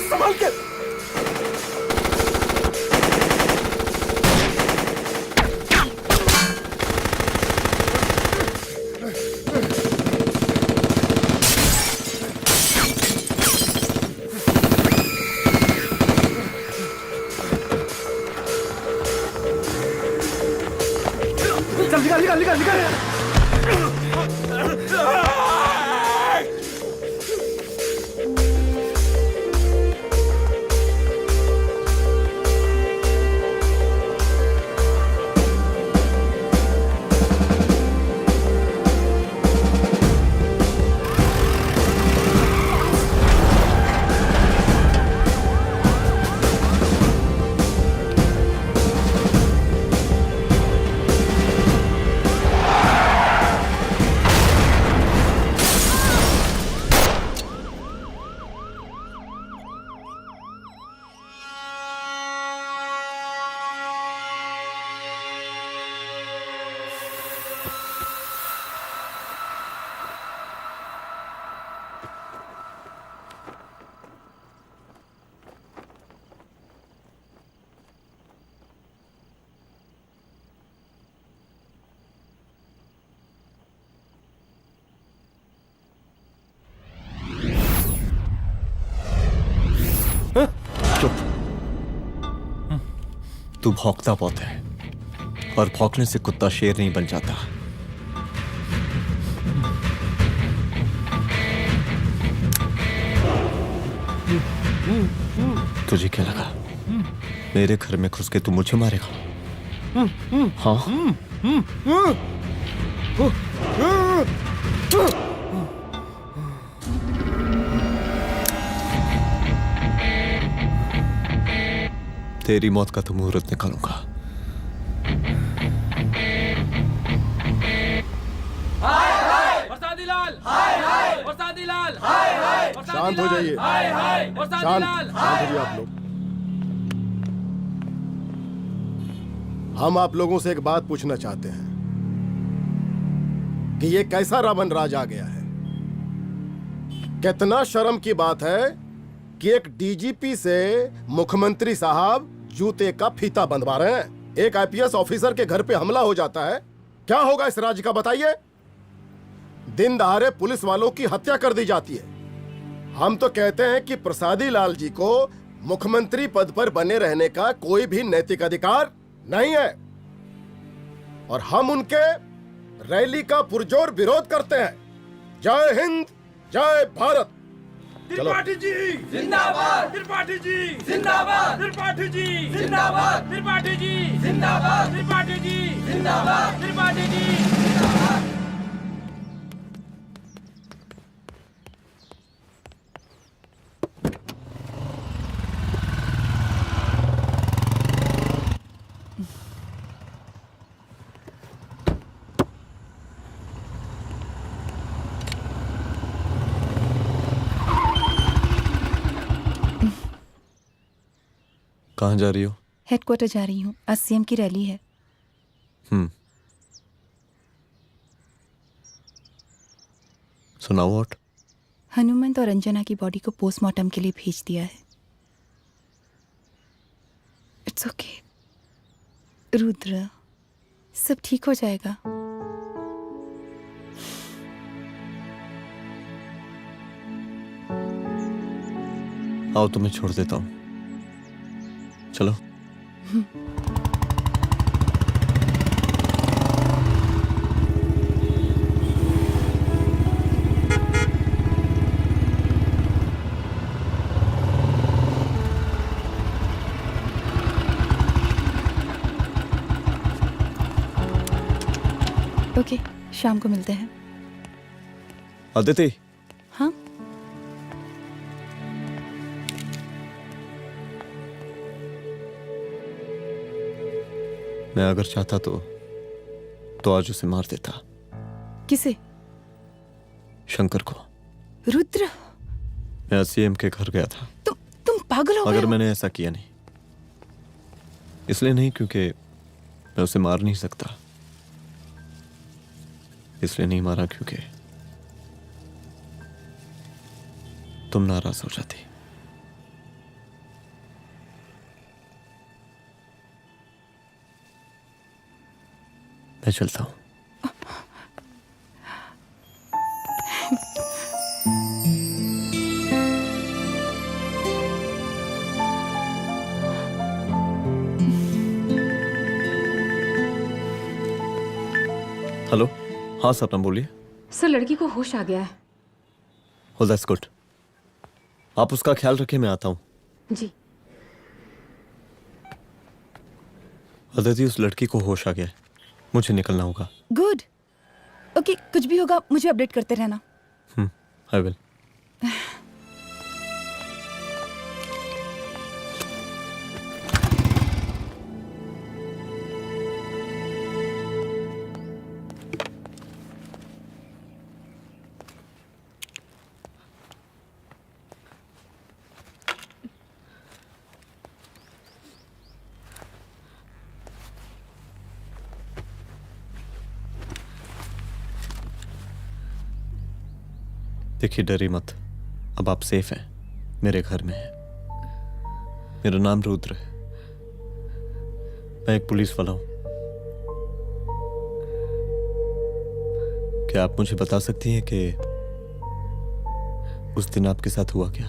संभाल के। चल निकाल निकाल निकाल निकाल। चुप। तू भौंकता बहुत है, और भौंकने से कुत्ता शेर नहीं बन जाता। तुझे क्या लगा मेरे घर में घुस के तू मुझे मारेगा? हाँ? तेरी मौत का तो मुहूर्त निकालूंगा। शांत हो जाइए। शांत हो जाइए आप लोग। हम आप लोगों से एक बात पूछना चाहते हैं कि ये कैसा रावण राज आ गया है। कितना शर्म की बात है कि एक डीजीपी से मुख्यमंत्री साहब जूते का फीता बंधवा रहे हैं। एक आईपीएस ऑफिसर के घर पे हमला हो जाता है, क्या होगा इस राज्य का बताइए? दिन दहाड़े पुलिस वालों की हत्या कर दी जाती है। हम तो कहते हैं कि प्रसादी लाल जी को मुख्यमंत्री पद पर बने रहने का कोई भी नैतिक अधिकार नहीं है, और हम उनके रैली का पुरजोर विरोध करते हैं। जय हिंद, जय भारत। त्रिपाठी जी जिंदाबाद, त्रिपाठी जी जिंदाबाद, त्रिपाठी जी जिंदाबाद, त्रिपाठी जी जिंदाबाद, त्रिपाठी जी जिंदाबाद, त्रिपाठी जी जिंदाबाद। कहाँ जा रही हो? हेडक्वार्टर जा रही हूँ, आज सीएम की रैली है। सुनाओ व्हाट? हनुमंत और अंजना की बॉडी को पोस्टमार्टम के लिए भेज दिया है। इट्स ओके रुद्र, सब ठीक हो जाएगा। आओ तुम्हें छोड़ देता हूँ, चलो। ओके, शाम को मिलते हैं। अदिति। हाँ? मैं अगर चाहता तो आज उसे मार देता। किसे? शंकर को। रुद्र, मैं सीएम के घर गया था। तुम पागल हो गए मगर हो? मैंने ऐसा किया नहीं, इसलिए नहीं क्योंकि मैं उसे मार नहीं सकता, इसलिए नहीं मारा क्योंकि तुम नाराज हो जाती। मैं चलता हूं। हेलो, हाँ सपना बोलिए। सर, लड़की को होश आ गया है। Oh, that's good. आप उसका ख्याल रखिए, मैं आता हूँ। जी। अदिति, उस लड़की को होश आ गया है, मुझे निकलना होगा। गुड। ओके, कुछ भी होगा मुझे अपडेट करते रहना। I will. देखिए, डरी मत, अब आप सेफ हैं, मेरे घर में हैं। मेरा नाम रुद्र है, मैं एक पुलिस वाला हूं। क्या आप मुझे बता सकती हैं कि उस दिन आपके साथ हुआ क्या?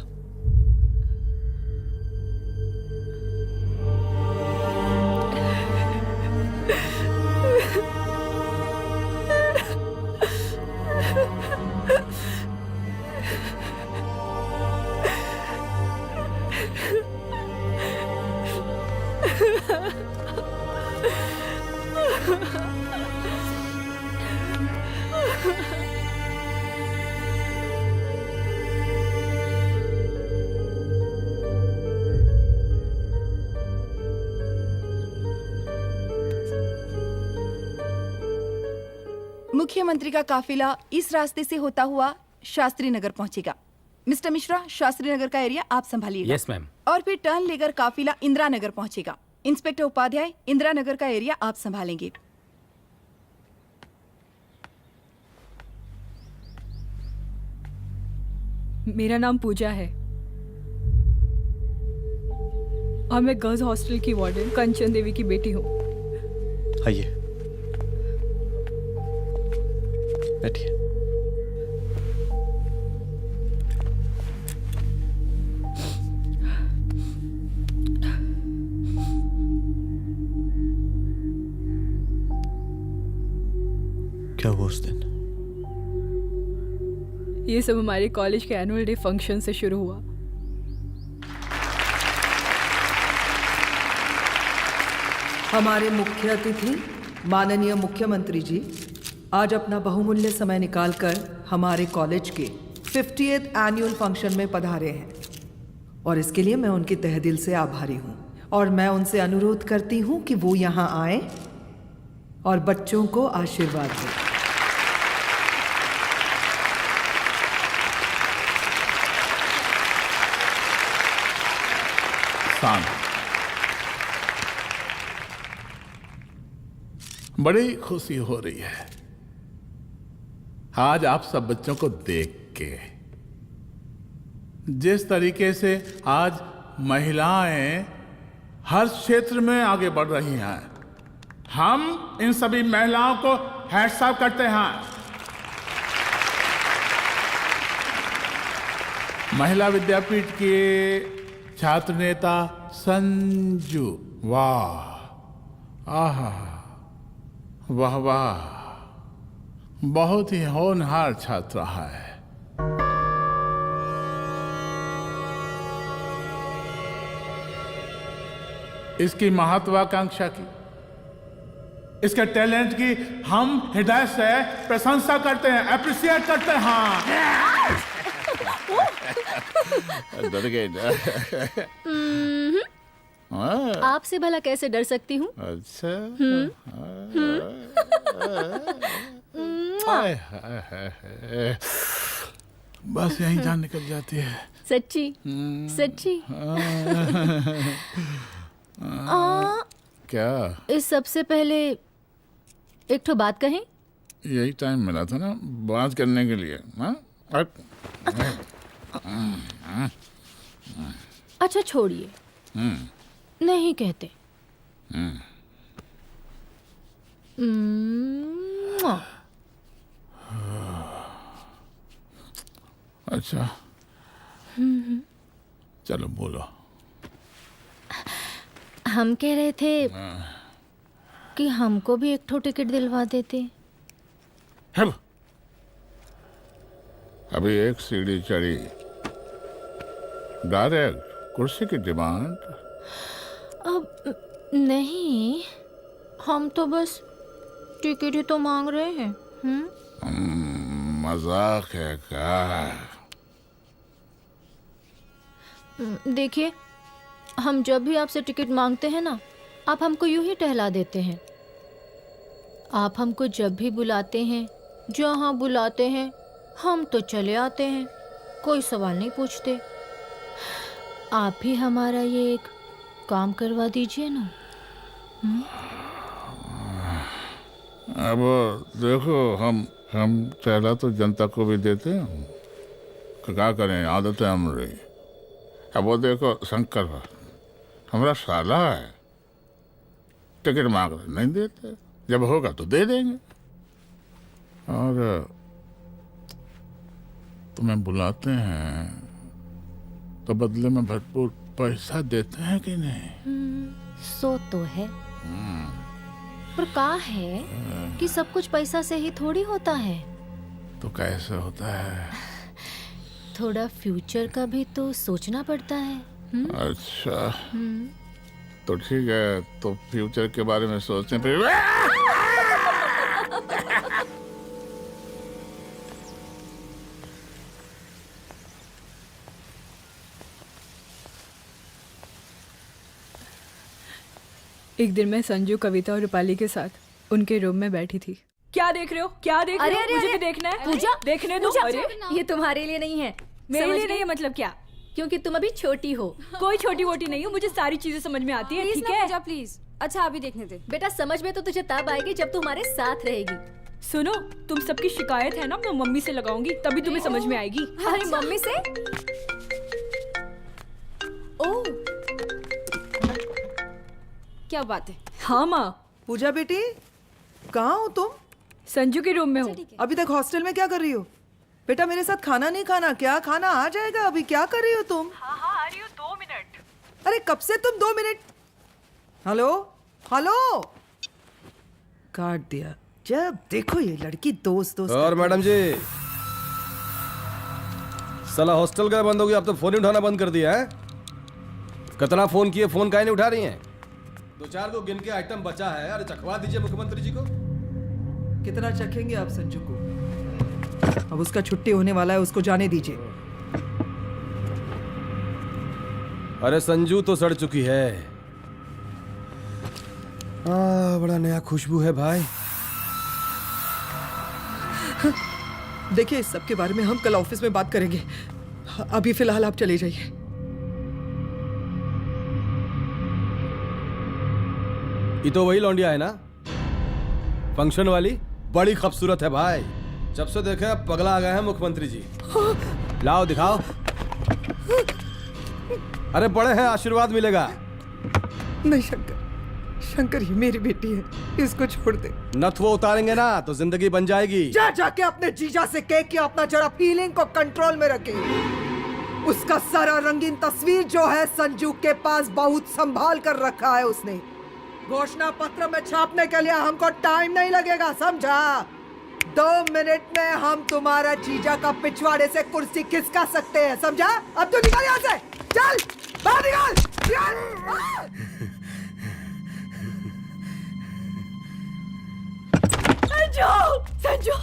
मुख्यमंत्री का काफिला इस रास्ते से होता हुआ शास्त्री नगर पहुंचेगा। मिस्टर मिश्रा, शास्त्री नगर का एरिया आप संभालिएगा। Yes ma'am. और फिर टर्न लेकर काफिला इंदिरा नगर पहुंचेगा। इंस्पेक्टर उपाध्याय, इंदिरा नगर का एरिया आप संभालेंगे। मेरा नाम पूजा है और मैं गर्ल्स हॉस्टल की वार्डन कंचन देवी की बेटी हूँ। आइए, बैठिए। क्या हुआ उस दिन? ये सब हमारे कॉलेज के एनुअल डे फंक्शन से शुरू हुआ। हमारे मुख्य अतिथि माननीय मुख्यमंत्री जी आज अपना बहुमूल्य समय निकालकर हमारे कॉलेज के 50th एनुअल फंक्शन में पधारे हैं और इसके लिए मैं उनके तहे दिल से आभारी हूँ और मैं उनसे अनुरोध करती हूँ कि वो यहाँ आए और बच्चों को आशीर्वाद दें। बड़ी खुशी हो रही है आज आप सब बच्चों को देख के। जिस तरीके से आज महिलाएं हर क्षेत्र में आगे बढ़ रही हैं, हम इन सभी महिलाओं को हैट्स ऑफ करते हैं। महिला विद्यापीठ के छात्र नेता संजू, वाह, आहा, वाह वाह, बहुत ही होनहार छात्रा है। इसकी महत्वाकांक्षा की, इसके टैलेंट की हम हृदय से प्रशंसा करते हैं, अप्रिशिएट करते हैं। डर गए ना? आपसे भला कैसे डर सकती हूँ? अच्छा। बस यहीं जान निकल जाती है। सच्ची सच्ची। क्या? इस सबसे पहले एक ठो बात कहें? यही टाइम मिला था ना बात करने के लिए। अच्छा छोड़िए, नहीं कहते। अच्छा चलो बोलो। हम कह रहे थे कि हमको भी एक ठो टिकट दिलवा देते। अभी एक सीढ़ी चढ़ी, डायरेक्ट कुर्सी की डिमांड। अब नहीं, हम तो बस टिकट ही तो मांग रहे हैं। मजाक है क्या? देखिए, हम जब भी आपसे टिकट मांगते हैं ना, आप हमको यूं ही टहला देते हैं। आप हमको जब भी बुलाते हैं, जहाँ बुलाते हैं, हम तो चले आते हैं, कोई सवाल नहीं पूछते। आप ही हमारा ये एक काम करवा दीजिए ना। अब देखो, हम टहला तो जनता को भी देते हैं, क्या करें, आदत है हमारी। अब वो देखो शंकर हमारा साला है, टिकट मांग रहे नहीं देते, जब होगा तो दे देंगे। और तुम्हें बुलाते हैं तो बदले में भरपूर पैसा देते हैं कि नहीं? सो तो है, पर कहा है कि सब कुछ पैसा से ही थोड़ी होता है। तो कैसे होता है? थोड़ा फ्यूचर का भी तो सोचना पड़ता है। अच्छा, तो ठीक है, तो फ्यूचर के बारे में सोचने पे एक दिन मैं संजू, कविता और रूपाली के साथ उनके रूम में बैठी थी। क्या देख रहे हो? क्या देख रहे हो? मुझे भी देखना है। पूजा, देखने दो। अरे ये तुम्हारे लिए नहीं है। मेरे लिए नहीं है मतलब क्या? क्योंकि तुम अभी छोटी हो। कोई छोटी वोटी नहीं हो, मुझे सारी चीजें समझ में आती है। ठीक है पूजा प्लीज। अच्छा अभी देखने दे। बेटा समझ में तो तुझे तब आएगी जब तू हमारे साथ रहेगी। सुनो, तुम सबकी शिकायत है ना, मैं मम्मी से लगाऊंगी, तभी तुम्हें समझ में आएगी। अरे मम्मी से? ओह क्या बात है। हाँ माँ। पूजा बेटी, कहाँ हो तुम? संजू के रूम में हूँ। अभी तक हॉस्टल में क्या कर रही हो? बेटा मेरे साथ खाना नहीं खाना क्या? खाना आ जाएगा, अभी क्या कर रही हो तुम? हाँ आ रही हूँ, 2 मिनट। अरे कब से तुम 2 मिनट? हेलो हेलो, काट दिया। जब देखो ये लड़की दोस्त दोस्त। और मैडम जी, साला हॉस्टल का बंद हो गया, अब तो फोन ही उठाना बंद कर दिया है। कितना फोन किए, फोन काहे नहीं उठा रही हैं? 2-4 को गिन के आइटम बचा है, अरे चखवा दीजिए मुख्यमंत्री जी को। कितना चखेंगे आप संजू को? अब उसका छुट्टी होने वाला है, उसको जाने दीजिए। अरे संजू तो सड़ चुकी है। बड़ा नया खुशबू है भाई। देखिए इस सब के बारे में हम कल ऑफिस में बात करेंगे, अभी फिलहाल आप चले जाइए। ये तो वही लौंडिया है ना, फंक्शन वाली? बड़ी खूबसूरत है भाई, जब से देखे पगला आ गए हैं मुख्यमंत्री जी। लाओ दिखाओ। अरे बड़े हैं, आशीर्वाद मिलेगा। नहीं शंकर, शंकर ये मेरी बेटी है, इसको छोड़ दे। नथ वो उतारेंगे ना तो जिंदगी बन जाएगी। जा जाके अपने जीजा से कह के अपना जरा फीलिंग को कंट्रोल में रखे। उसका सारा रंगीन तस्वीर जो है संजू के पास बहुत संभाल कर रखा है उसने। घोषणा पत्र में छापने के लिए हमको टाइम नहीं लगेगा, समझा? 2 मिनट में हम तुम्हारा जीजा का पिछवाड़े से कुर्सी खिसका सकते हैं, समझा? अब तो निकल यहाँ से, चल बाहर निकल। संजू, संजू,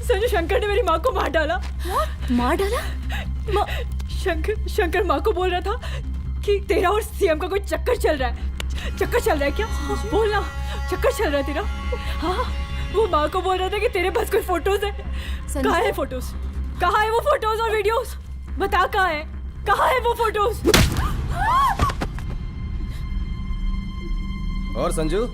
संजू, शंकर ने मेरी माँ को मार डाला। मार डाला? शंकर माँ को बोल रहा था कि तेरा और सीएम का कोई चक्कर चल रहा है। चक्कर चल रहा है क्या? बोलना, चक्कर चल रहा है तेरा? हाँ, वो माँ को बोल रहा था कि तेरे पास कोई फोटोज है। कहाँ है फोटोज? कहाँ है वो फोटोज और वीडियोस? बता कहाँ है? कहाँ है वो फोटोज? और संजू,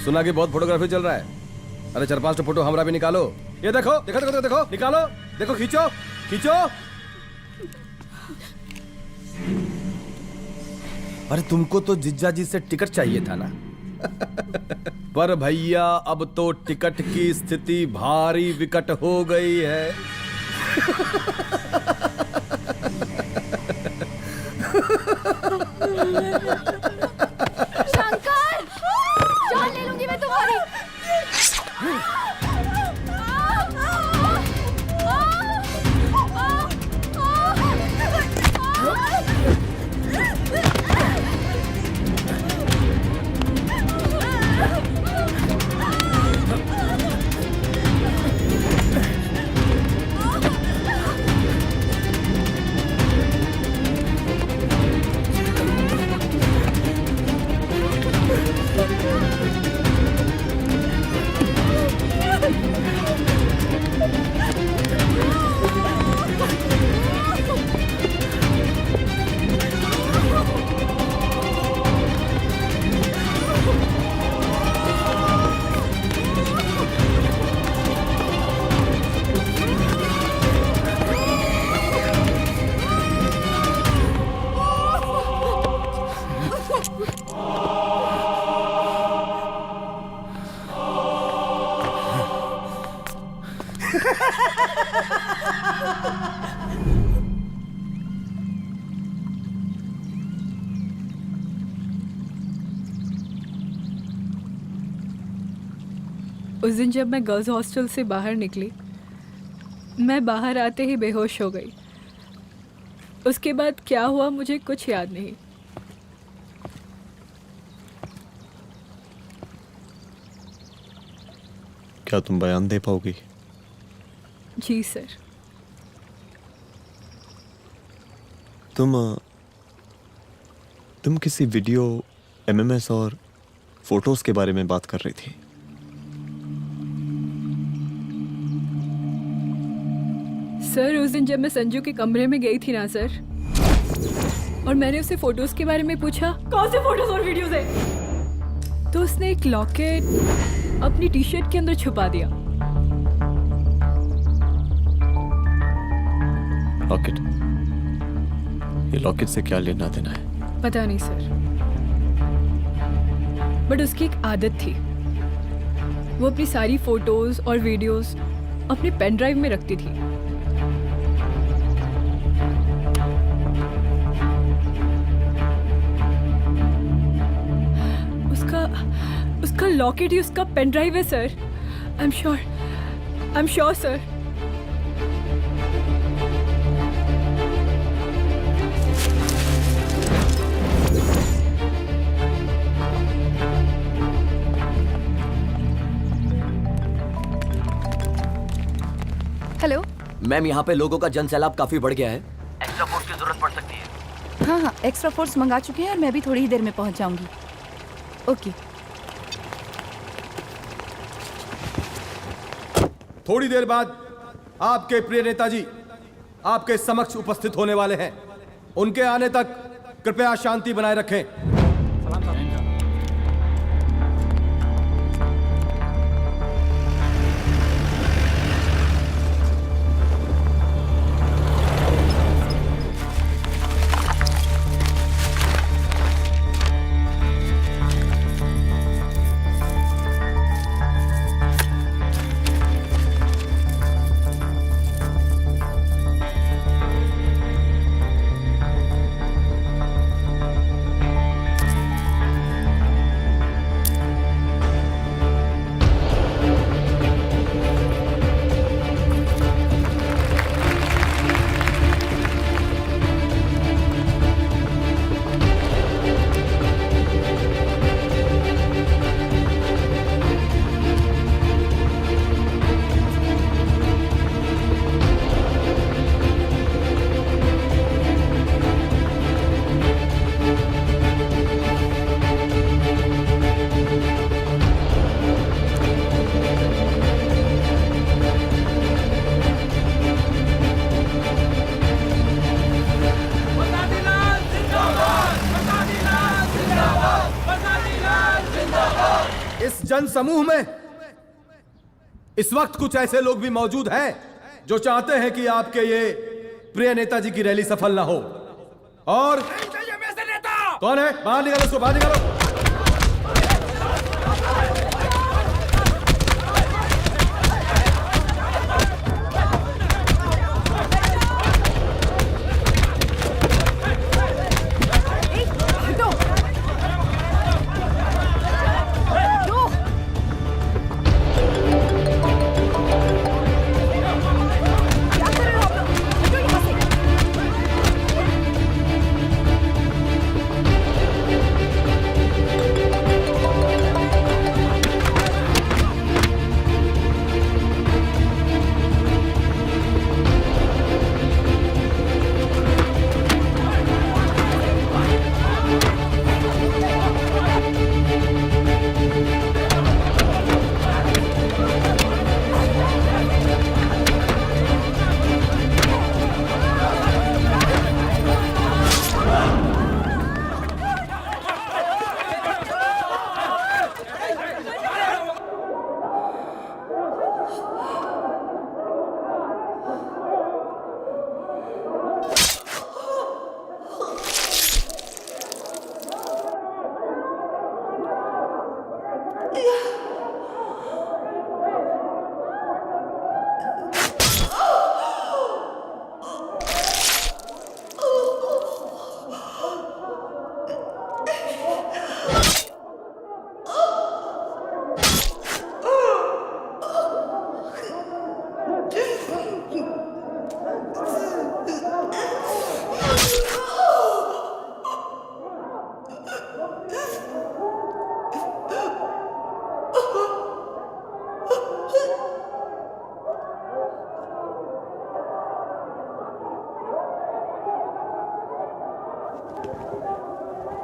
सुना कि बहुत फोटोग्राफी चल रहा है। अरे 4-5 फोटो हमरा भी निकालो। ये देखो देखो देखो देखो, निकालो, देखो, खींचो खींचो। अरे तुमको तो जिज्जा जी से टिकट चाहिए था ना। पर भैया अब तो टिकट की स्थिति भारी विकट हो गई है। शंकर, जान ले लूंगी मैं तुम्हारी। उस दिन जब मैं गर्ल्स हॉस्टल से बाहर निकली, मैं बाहर आते ही बेहोश हो गई। उसके बाद क्या हुआ मुझे कुछ याद नहीं। क्या तुम बयान दे पाओगी? जी सर। तुम किसी वीडियो, एमएमएस और फोटोज के बारे में बात कर रही थी। सर उस दिन जब मैं संजू के कमरे में गई थी ना सर, और मैंने उसे फोटोज के बारे में पूछा कौन से फोटोज और वीडियोज है, तो उसने एक लॉकेट अपनी टी शर्ट के अंदर छुपा दिया। लॉकेट? ये लॉकेट से क्या लेना देना है? पता नहीं सर, बट उसकी एक आदत थी, वो अपनी सारी फोटोज और वीडियोस अपने पेन ड्राइव में रखती थी। उसका लॉकेट ही उसका पेन ड्राइव है sir. I am sure sir. Hello ma'am, यहाँ पे लोगों का जन सैलाब काफी बढ़ गया है, एक्स्ट्रा फोर्स की जरूरत पड़ सकती है। हाँ हाँ, एक्स्ट्रा फोर्स मंगा चुके हैं और मैं भी थोड़ी ही देर में पहुंच जाऊंगी। ओके। थोड़ी देर बाद आपके प्रिय नेताजी आपके समक्ष उपस्थित होने वाले हैं। उनके आने तक कृपया शांति बनाए रखें। जन समूह में इस वक्त कुछ ऐसे लोग भी मौजूद हैं जो चाहते हैं कि आपके ये प्रिय नेताजी की रैली सफल ना हो। और कौन है? बाहर निकालो उसको, बाहर निकालो।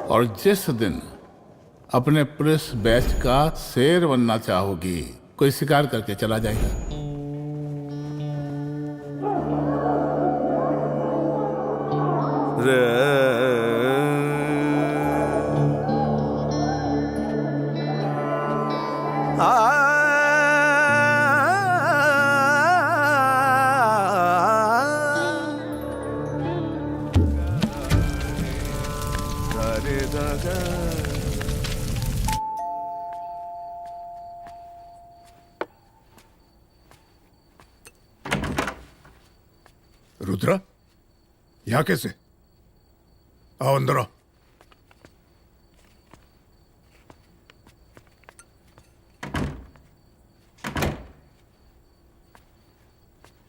और जिस दिन अपने पुलिस बैच का शेर बनना चाहोगी, कोई शिकार करके चला जाएगा। रुद्रा, यहाँ कैसे? आओ अंदर आओ।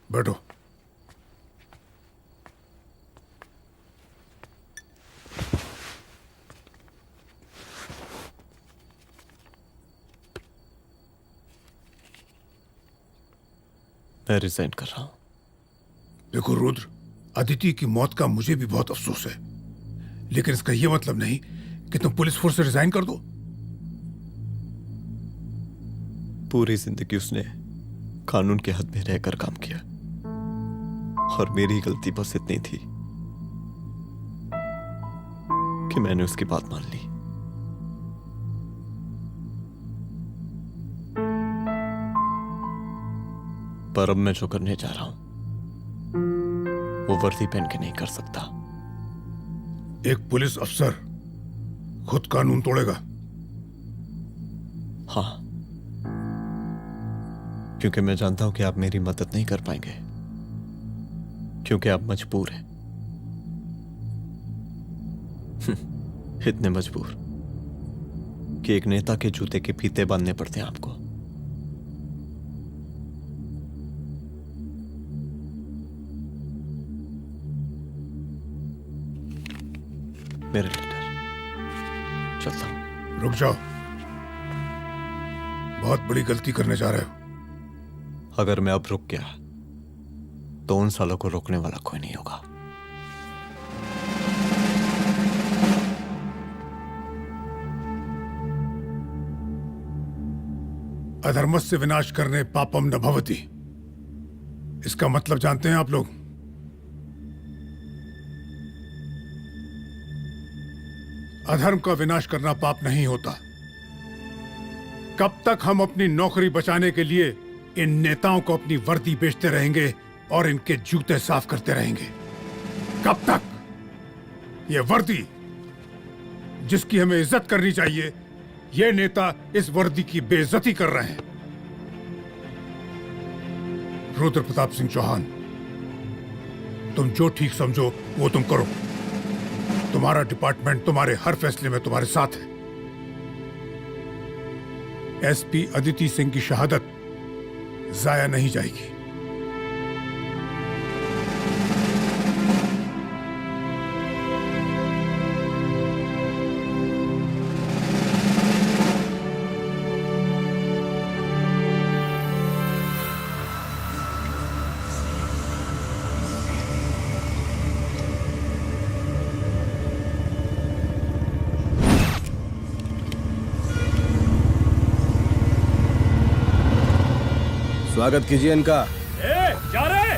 बैठो। मैं रिजाइन कर रहा हूं। देखो रुद्र, अदिति की मौत का मुझे भी बहुत अफसोस है, लेकिन इसका यह मतलब नहीं कि तुम पुलिस फोर्स से रिजाइन कर दो। पूरी जिंदगी उसने कानून के हद में रहकर काम किया और मेरी गलती बस इतनी थी कि मैंने उसकी बात मान ली। पर अब मैं जो करने जा रहा हूं वो वर्दी पहन के नहीं कर सकता। एक पुलिस अफसर खुद कानून तोड़ेगा? हाँ, क्योंकि मैं जानता हूं कि आप मेरी मदद नहीं कर पाएंगे, क्योंकि आप मजबूर हैं। इतने मजबूर कि एक नेता के जूते के फीते बांधने पड़ते हैं आपको। मेरे लीडर, चलता हूं। रुक जाओ, बहुत बड़ी गलती करने जा रहे हो। अगर मैं अब रुक गया तो उन सालों को रोकने वाला कोई नहीं होगा। अधर्मस्य विनाश करने पापम न भवति, इसका मतलब जानते हैं आप लोग? अधर्म का विनाश करना पाप नहीं होता। कब तक हम अपनी नौकरी बचाने के लिए इन नेताओं को अपनी वर्दी बेचते रहेंगे और इनके जूते साफ करते रहेंगे? कब तक? ये वर्दी जिसकी हमें इज्जत करनी चाहिए, ये नेता इस वर्दी की बेइज्जती कर रहे हैं। रुद्र प्रताप सिंह चौहान, तुम जो ठीक समझो वो तुम करो। तुम्हारा डिपार्टमेंट तुम्हारे हर फैसले में तुम्हारे साथ है। एसपी अदिति सिंह की शहादत जाया नहीं जाएगी। स्वागत कीजिए इनका। जा रहे?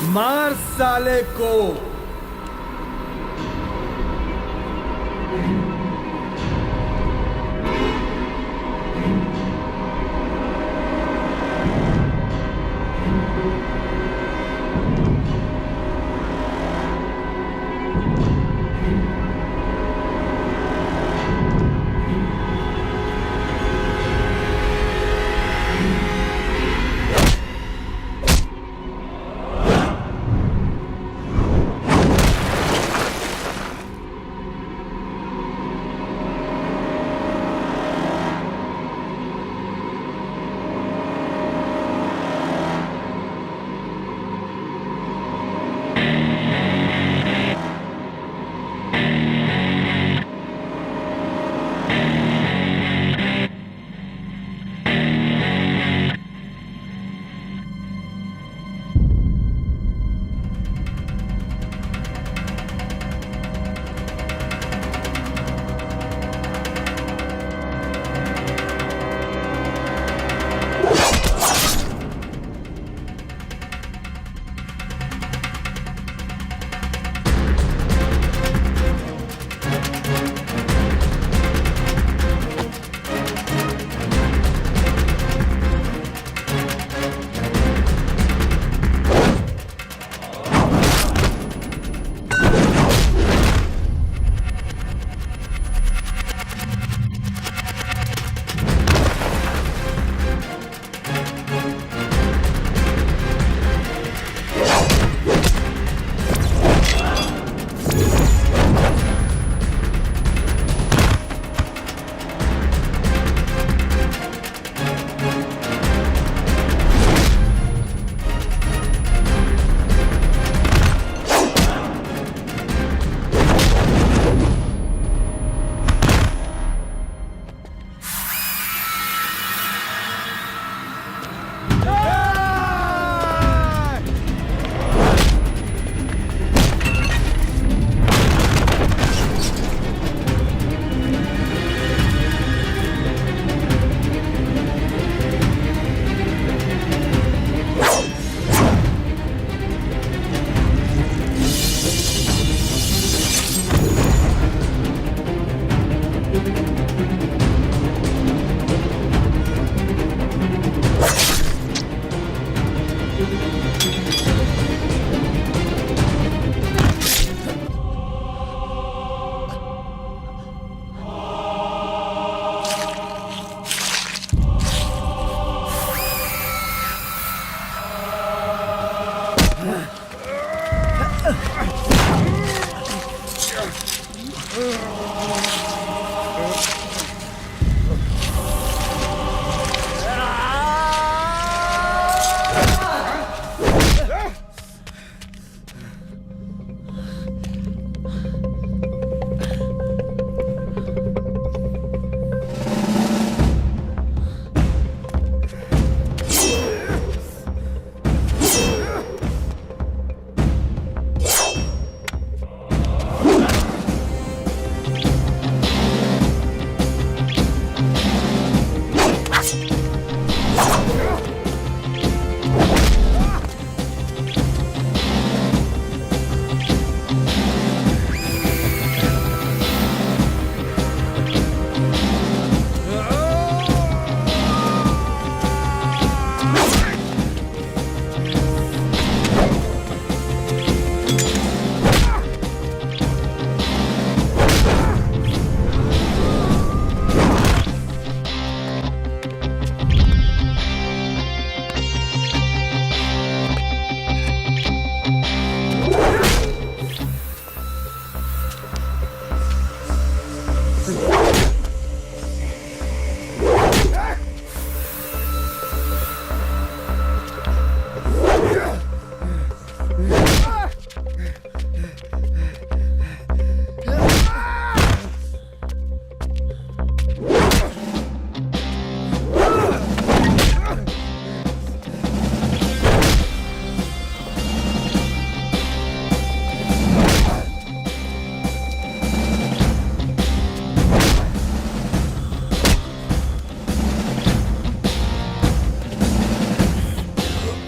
मार साले को।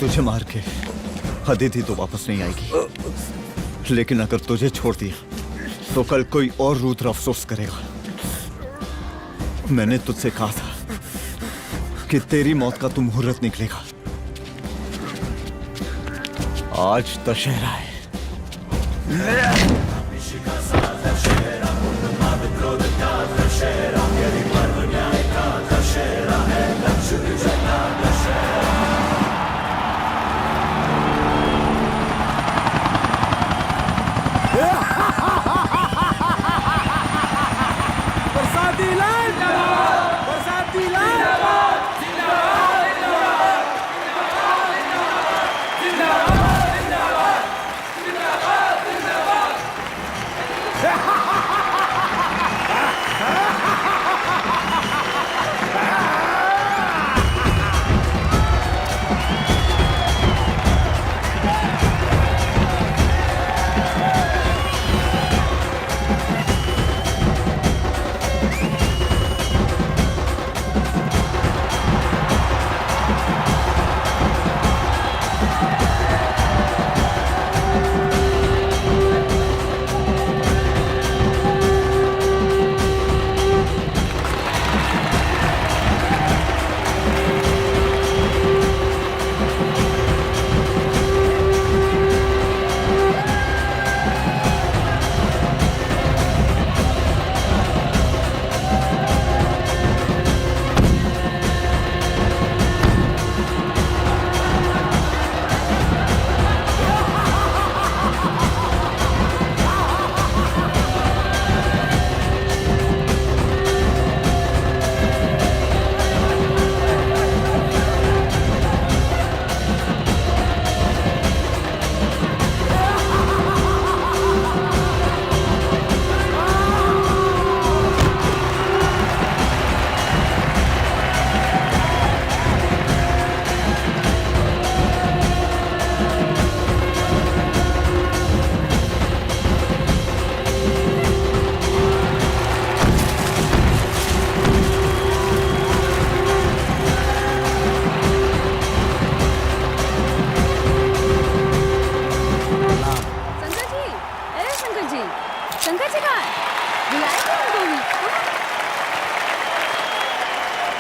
तुझे मार के अदिति तो वापस नहीं आएगी, लेकिन अगर तुझे छोड़ दिया तो कल कोई और रुद्र अफसोस करेगा। मैंने तुझसे कहा था कि तेरी मौत का तो मुहूर्त निकलेगा। आज दशहरा है। बरसाती लाल बरसाती लाल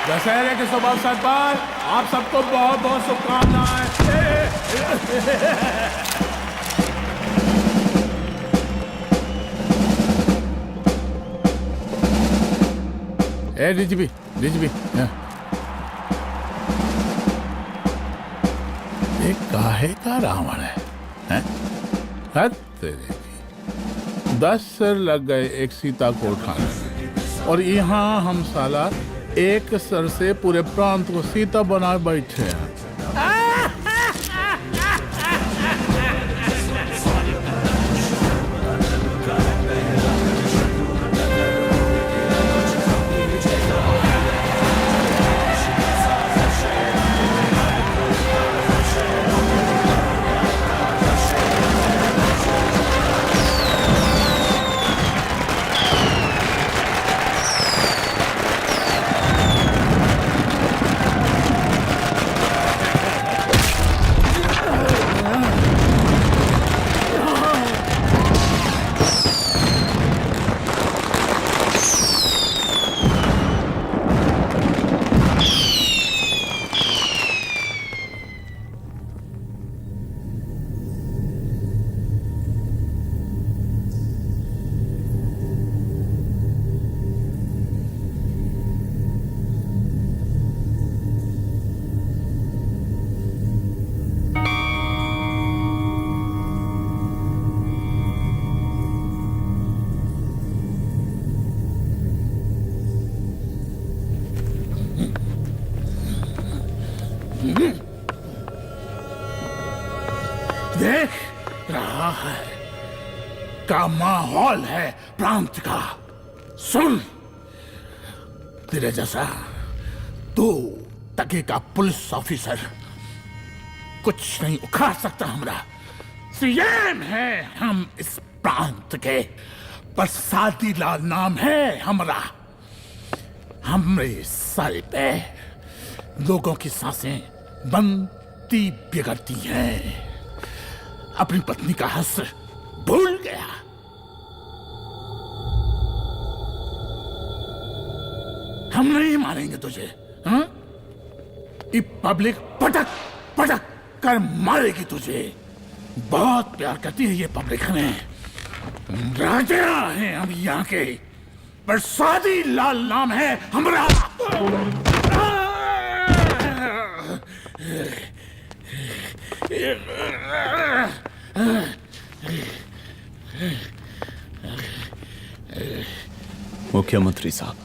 दशहरे के शुभ अवसर पर आप सबको बहुत बहुत शुभकामनाएं। ए डीजीपी ये काहे का रावण है? हद तेरे की। 10 सिर लग गए एक सीता को उठाने, और यहाँ हम साला एक सर से पूरे प्रांत को सीता बनाए बैठे हैं। देख रहा है का माहौल है प्रांत का। सुन, तेरे जैसा 2 टके का पुलिस ऑफिसर कुछ नहीं उखाड़ सकता। हमरा सीएम है हम इस प्रांत के, प्रसादी लाल नाम है हमरा। हमरे सर पे लोगों की सांसें बनती बिगड़ती हैं। अपनी पत्नी का हंस भूल गया। हम नहीं मारेंगे तुझे, हाँ? ये पब्लिक पटक पटक कर मारेगी तुझे। बहुत प्यार करती है ये पब्लिक हमें। राजा हैं हम यहाँ के, प्रसादी लाल नाम है हमारा। मुख्यमंत्री साहब,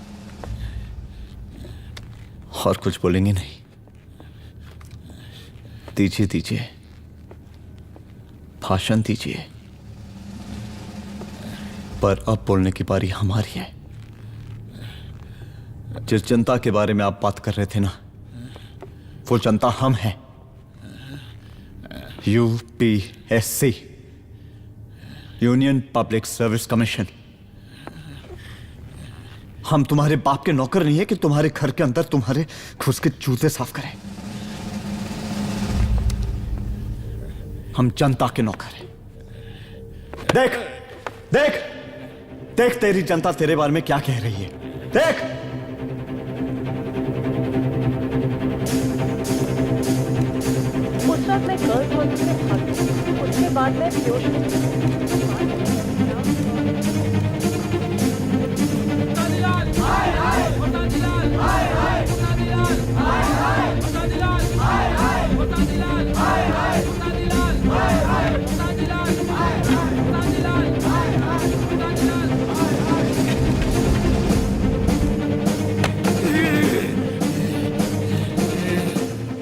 और कुछ बोलेंगे नहीं? दीजिए भाषण दीजिए, पर अब बोलने की बारी हमारी है। जिस जनता के बारे में आप बात कर रहे थे ना, वो जनता हम हैं। UPSC, union public service commission. हम तुम्हारे बाप के नौकर नहीं है कि तुम्हारे घर के अंदर तुम्हारे घुस के जूते साफ करें। हम जनता के नौकर हैं। देख देख देख, तेरी जनता तेरे बारे में क्या कह रही है। देख, उस वक्त मैं गर्ल्स हॉस्टल में भागी, उसके बाद मैं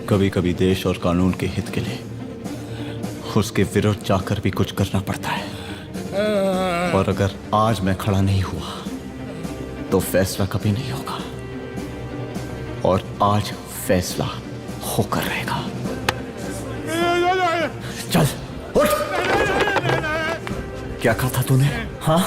कभी कभी देश और कानून के हित के लिए उसके विरुद्ध जाकर भी कुछ करना पड़ता है। और अगर आज मैं खड़ा नहीं हुआ तो फैसला कभी नहीं होगा, और आज फैसला होकर रहेगा। चल उठ। क्या कहा था तूने? हाँ,